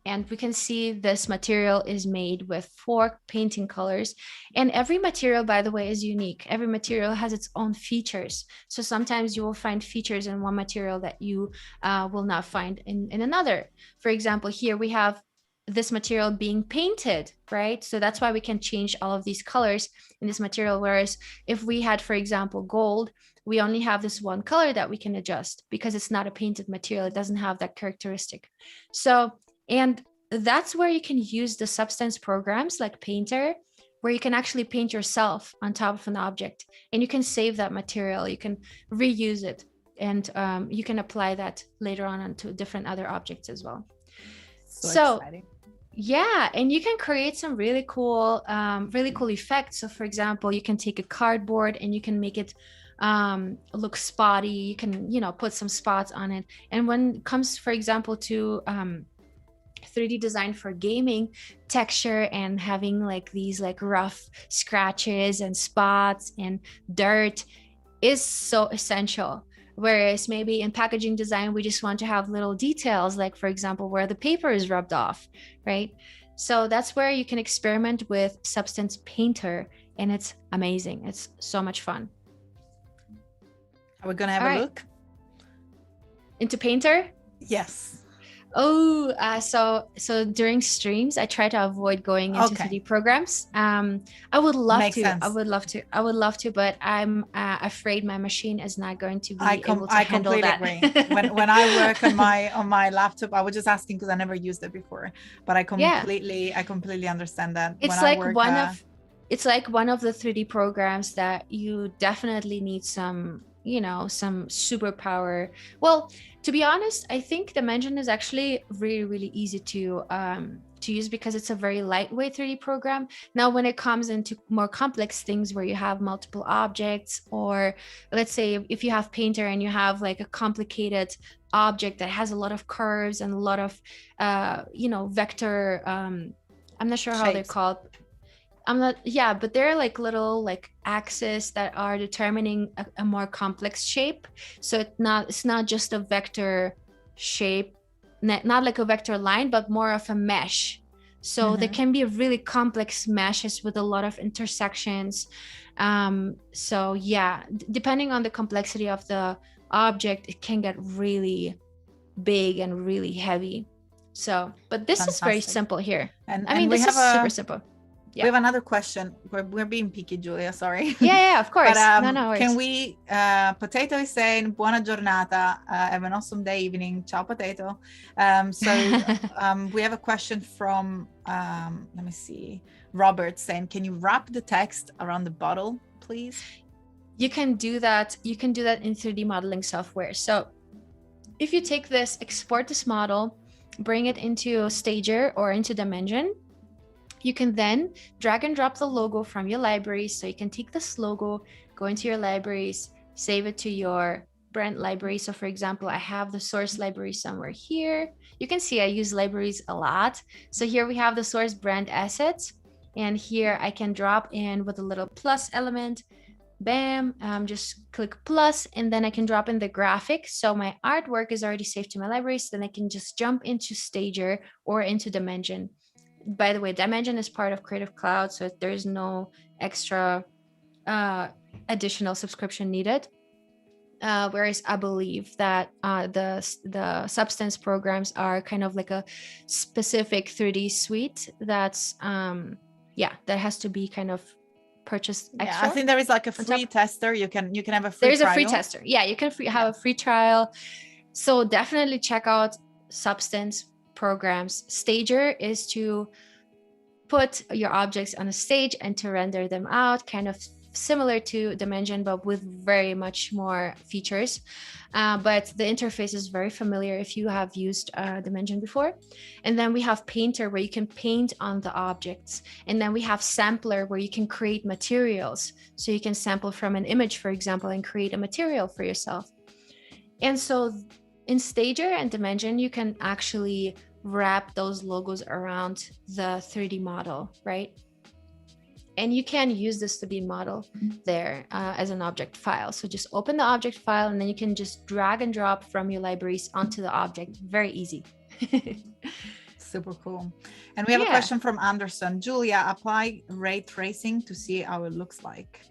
and we can see this material is made with 4 painting colors, and every material, by the way, is unique. Every material has its own features. So sometimes you will find features in one material that you will not find in another. For example, here we have this material being painted, right? So that's why we can change all of these colors in this material. Whereas if we had, for example, gold, we only have this one color that we can adjust because it's not a painted material. It doesn't have that characteristic. So, and that's where you can use the Substance programs like Painter where you can actually paint yourself on top of an object, and you can save that material, you can reuse it, and you can apply that later on onto different other objects as well. So exciting. yeah, and you can create some really cool effects. So for example, you can take a cardboard and you can make it look spotty. You can, put some spots on it. And when it comes, for example, to 3D design for gaming, texture and having like these like rough scratches and spots and dirt is so essential. Whereas maybe in packaging design, we just want to have little details, like for example, where the paper is rubbed off, right? So that's where you can experiment with Substance Painter, and it's amazing. It's so much fun. Are we gonna have a look into Painter? Yes. Oh, so during streams, I try to avoid going into 3D programs. I would love to. I would love to, but I'm afraid my machine is not going to be able to handle that. I completely agree. when I work on my laptop, I was just asking because I never used it before, but I completely understand that. It's it's like one of the 3D programs that you definitely need some superpower. Well, to be honest, I think Dimension is actually really, really easy to use because it's a very lightweight 3D program. Now, when it comes into more complex things where you have multiple objects, or let's say if you have Painter and you have like a complicated object that has a lot of curves and a lot of vector, I'm not sure how they're called. But they're like little like axes that are determining a more complex shape. So it's not just a vector shape, not like a vector line, but more of a mesh. So there can be really complex meshes with a lot of intersections. So yeah, depending on the complexity of the object, it can get really big and really heavy. So, but this is very simple here. And I mean, this is super simple. Yeah. We have another question. We're being picky, Julia, sorry. Yeah, of course. But no can we, Potato is saying, buona giornata, have an awesome day, evening. Ciao, Potato. We have a question from, let me see, Robert saying, can you wrap the text around the bottle, please? You can do that. You can do that in 3D modeling software. So if you take this, export this model, bring it into Stager or into Dimension, you can then drag and drop the logo from your libraries. So you can take this logo, go into your libraries, save it to your brand library. So for example, I have the source library somewhere here. You can see I use libraries a lot. So here we have the source brand assets. And here I can drop in with a little plus element. Bam, just click plus, and then I can drop in the graphic. So my artwork is already saved to my library. So then I can just jump into Stager or into Dimension. By the way, Dimension is part of Creative Cloud, so there's no extra additional subscription needed. Whereas I believe that the Substance programs are kind of like a specific 3D suite that's that has to be kind of purchased extra. I think there is like a free tester. You can have a free There's trial. A free tester. Yeah, you can have a free trial. So definitely check out Substance programs. Stager is to put your objects on a stage and to render them out, kind of similar to Dimension, but with very much more features. But the interface is very familiar if you have used Dimension before. And then we have Painter, where you can paint on the objects. And then we have Sampler, where you can create materials. So you can sample from an image, for example, and create a material for yourself. And so in Stager and Dimension, you can actually wrap those logos around the 3D model, right? And you can use this 3D model there as an object file. So just open the object file, and then you can just drag and drop from your libraries onto the object. Very easy. Super cool. And we have a question from Anderson. Julia, apply ray tracing to see how it looks like.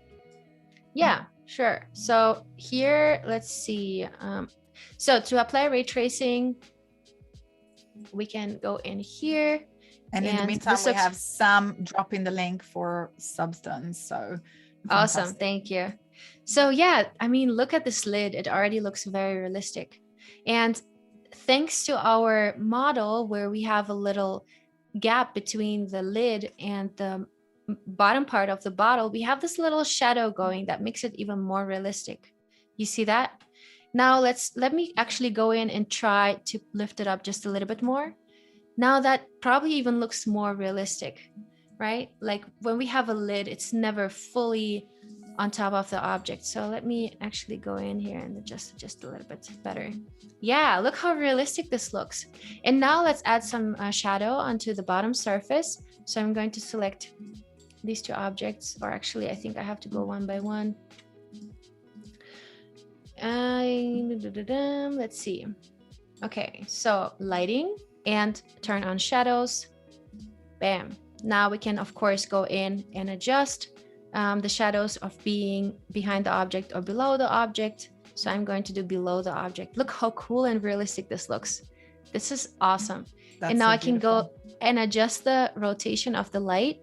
Yeah, sure. So here, let's see. So to apply ray tracing, we can go in here. And in the meantime, we have Sam dropping the link for Substance. So awesome. Fantastic. Thank you. So yeah, I mean, look at this lid. It already looks very realistic. And thanks to our model where we have a little gap between the lid and the bottom part of the bottle, we have this little shadow going that makes it even more realistic. You see that? Now let me actually go in and try to lift it up just a little bit more. Now that probably even looks more realistic, right? Like when we have a lid, it's never fully on top of the object. So let me actually go in here and adjust it just a little bit better. Yeah, look how realistic this looks. And now let's add some shadow onto the bottom surface. So I'm going to select these two objects, or actually I think I have to go one by one. Let's see. Okay, so lighting and turn on shadows. Bam. Now we can of course go in and adjust the shadows of being behind the object or below the object. So I'm going to do below the object. Look how cool and realistic this looks. This is awesome. That's and now so I can beautiful. go and adjust the rotation of the light.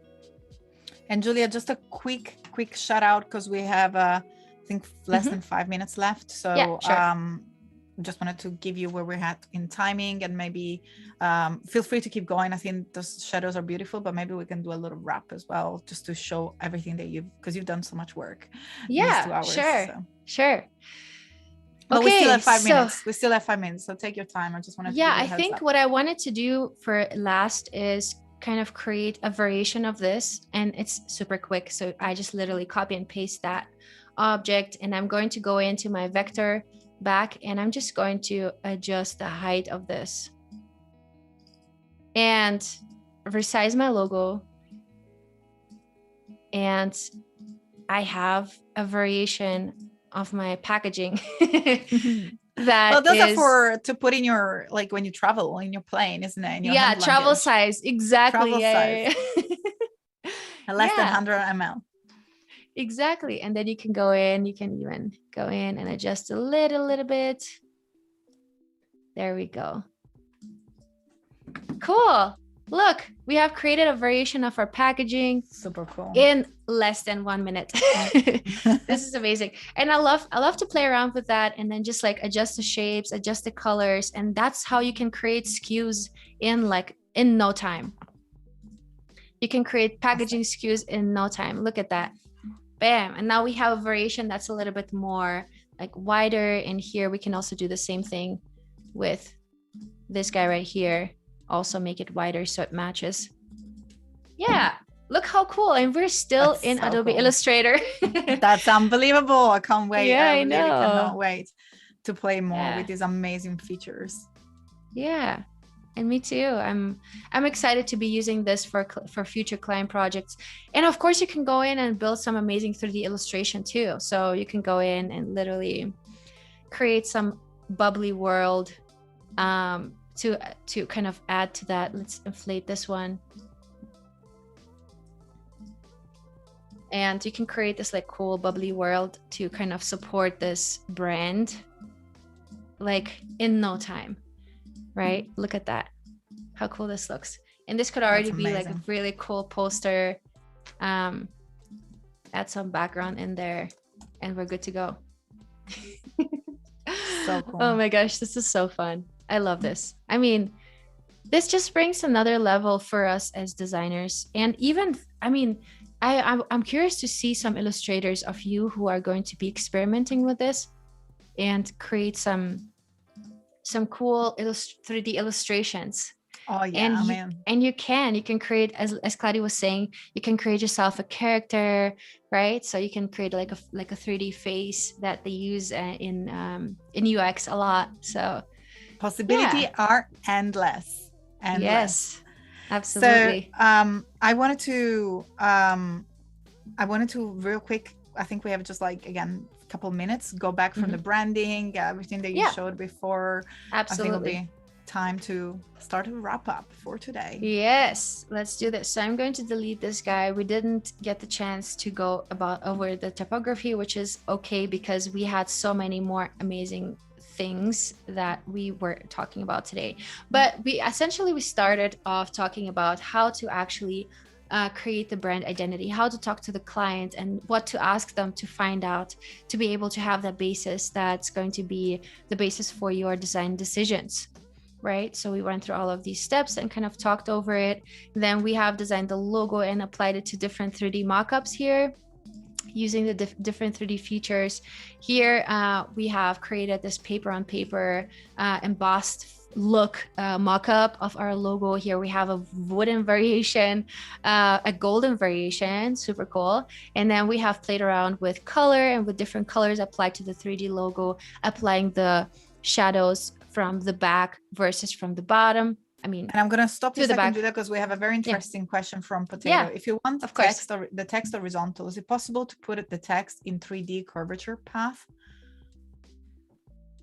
And Julia, just a quick shout out, because we have I think less than 5 minutes left. So Yeah, sure. just wanted to give you where we're at in timing, and maybe feel free to keep going. I think those shadows are beautiful, but maybe we can do a little wrap as well, just to show everything that because you've done so much work these 2 Yeah, hours. sure. So. Sure. But we still have 5 so minutes. We still have 5 minutes. So take your time. I just wanted to yeah, give you I a heads think up. what I wanted to do for last is kind of create a variation of this, and it's super quick. So I just literally copy and paste that object, and I'm going to go into my vector back, and I'm just going to adjust the height of this and resize my logo. And I have a variation of my packaging that well, those is are to put in your, like when you travel in your plane, isn't it? In your hand travel luggage. size. Exactly. Travel size. Less than Yeah. 100 ml. Exactly. And then you can go in, you can even go in and adjust a little bit. There we go. Cool. Look, we have created a variation of our packaging. Super cool. In less than 1 minute. This is amazing. And I love to play around with that, and then just like adjust the shapes, adjust the colors, and that's how you can create SKUs in no time. You can create packaging SKUs in no time. Look at that. Bam. And now we have a variation that's a little bit more like wider. And here we can also do the same thing with this guy right here. Also make it wider so it matches. Yeah. Look how cool. And we're still That's in so Adobe cool. Illustrator. That's unbelievable. I can't wait. Yeah, I I really know. cannot wait to play more Yeah. with these amazing features. Yeah. And me too. I'm excited to be using this for future client projects. And of course, you can go in and build some amazing 3D illustration too. So you can go in and literally create some bubbly world to kind of add to that. Let's inflate this one. And you can create this like cool bubbly world to kind of support this brand like in no time. Right? Look at that. How cool this looks. And this could already be like a really cool poster. Add some background in there and we're good to go. So cool. Oh my gosh, this is so fun. I love this. I mean, this just brings another level for us as designers. And even, I mean, I'm curious to see some illustrators of you who are going to be experimenting with this and create some cool 3D illustrations. Oh yeah, and you can create, as Claudia was saying, you can create yourself a character, right? So you can create like a 3D face that they use in UX a lot. So possibilities are endless. Yes, absolutely. So I wanted to real quick, I think we have just like, again, a couple minutes, go back from the branding, everything that you showed before. Absolutely. I think it'll be time to start a wrap up for today. Yes, let's do this. So I'm going to delete this guy. We didn't get the chance to go over the typography, which is okay because we had so many more amazing things that we were talking about today. But we started off talking about how to actually create the brand identity, how to talk to the client and what to ask them to find out, to be able to have that basis that's going to be the basis for your design decisions. right? So we went through all of these steps and kind of talked over it. Then we have designed the logo and applied it to different 3D mockups here using the different 3D features. Here we have created this paper on paper embossed look mock-up of our logo. Here we have a wooden variation, a golden variation, super cool. And then we have played around with color and with different colors applied to the 3D logo, applying the shadows from the back versus from the bottom. I mean, and I'm going to stop you a second, back. Julia, because we have a very interesting question from Potato. Yeah, If you want of course. the text horizontal, is it possible to put the text in 3D curvature path?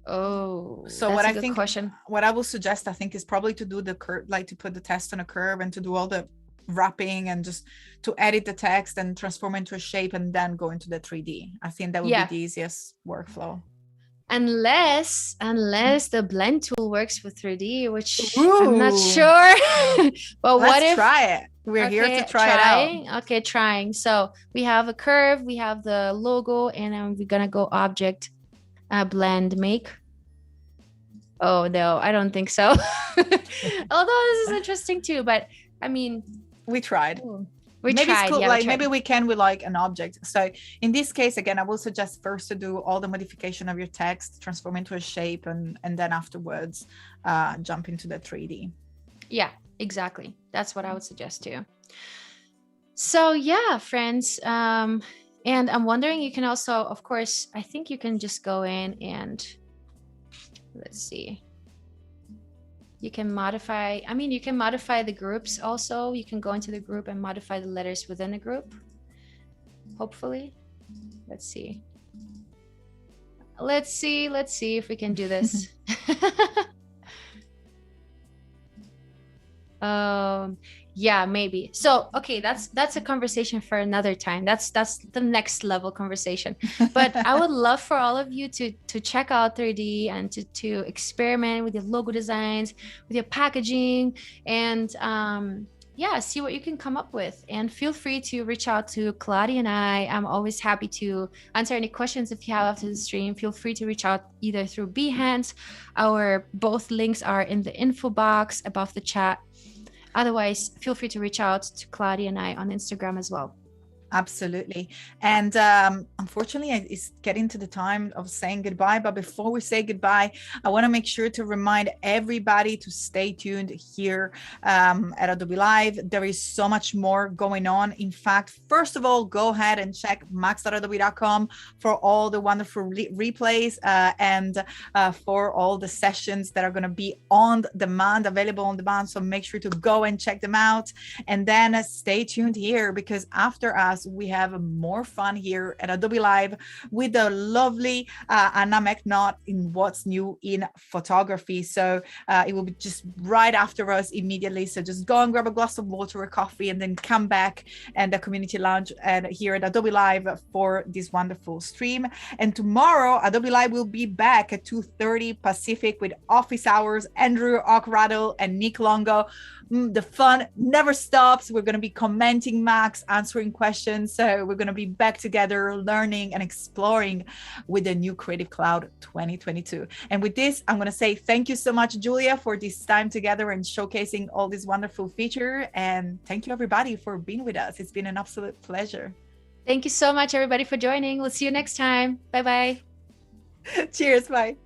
Oh, so that's what a I good think, question. what I will suggest, I think, is probably to do the curve, like to put the text on a curve and to do all the wrapping and just to edit the text and transform into a shape and then go into the 3D. I think that would be the easiest workflow. Unless the blend tool works with 3D, which Ooh. I'm not sure. But let's what if try it? We're here to try it out. Okay, trying. So we have a curve, we have the logo, and then we're gonna go object, blend, make. Oh no, I don't think so. Although this is interesting too, but I mean, we tried. Maybe it's cool. Like maybe we can with like an object. So in this case, again, I will suggest first to do all the modification of your text, transform into a shape, and then afterwards jump into the 3D. Yeah, exactly. That's what I would suggest too. So yeah, friends. And I'm wondering, you can also, of course, I think you can just go in and let's see. You can modify, I mean, you can modify the groups also. You can go into the group and modify the letters within the group. Hopefully. Let's see. Let's see if we can do this. Yeah, maybe. So okay, that's a conversation for another time. That's the next level conversation. But I would love for all of you to check out 3D and to experiment with your logo designs, with your packaging, and yeah, see what you can come up with. And feel free to reach out to Claudia and I. I'm always happy to answer any questions if you have after the stream. Feel free to reach out either through Behance. Our both links are in the info box above the chat. Otherwise, feel free to reach out to Claudia and I on Instagram as well. Absolutely. And unfortunately, it's getting to the time of saying goodbye. But before we say goodbye, I want to make sure to remind everybody to stay tuned here at Adobe Live. There is so much more going on. In fact, first of all, go ahead and check max.adobe.com for all the wonderful replays and for all the sessions that are going to be on demand, available on demand. So make sure to go and check them out. And then stay tuned here, because after us, we have more fun here at Adobe Live with the lovely Anna McNaught in What's New in Photography. So it will be just right after us immediately. So just go and grab a glass of water or coffee and then come back and the community lounge and here at Adobe Live for this wonderful stream. And tomorrow, Adobe Live will be back at 2:30 Pacific with office hours, Andrew Ockradle and Nick Longo. The fun never stops. We're going to be commenting Max, answering questions. So we're going to be back together, learning and exploring with the new Creative Cloud 2022. And with this, I'm going to say thank you so much, Julia, for this time together and showcasing all these wonderful features. And thank you, everybody, for being with us. It's been an absolute pleasure. Thank you so much, everybody, for joining. We'll see you next time. Bye-bye. Cheers. Bye.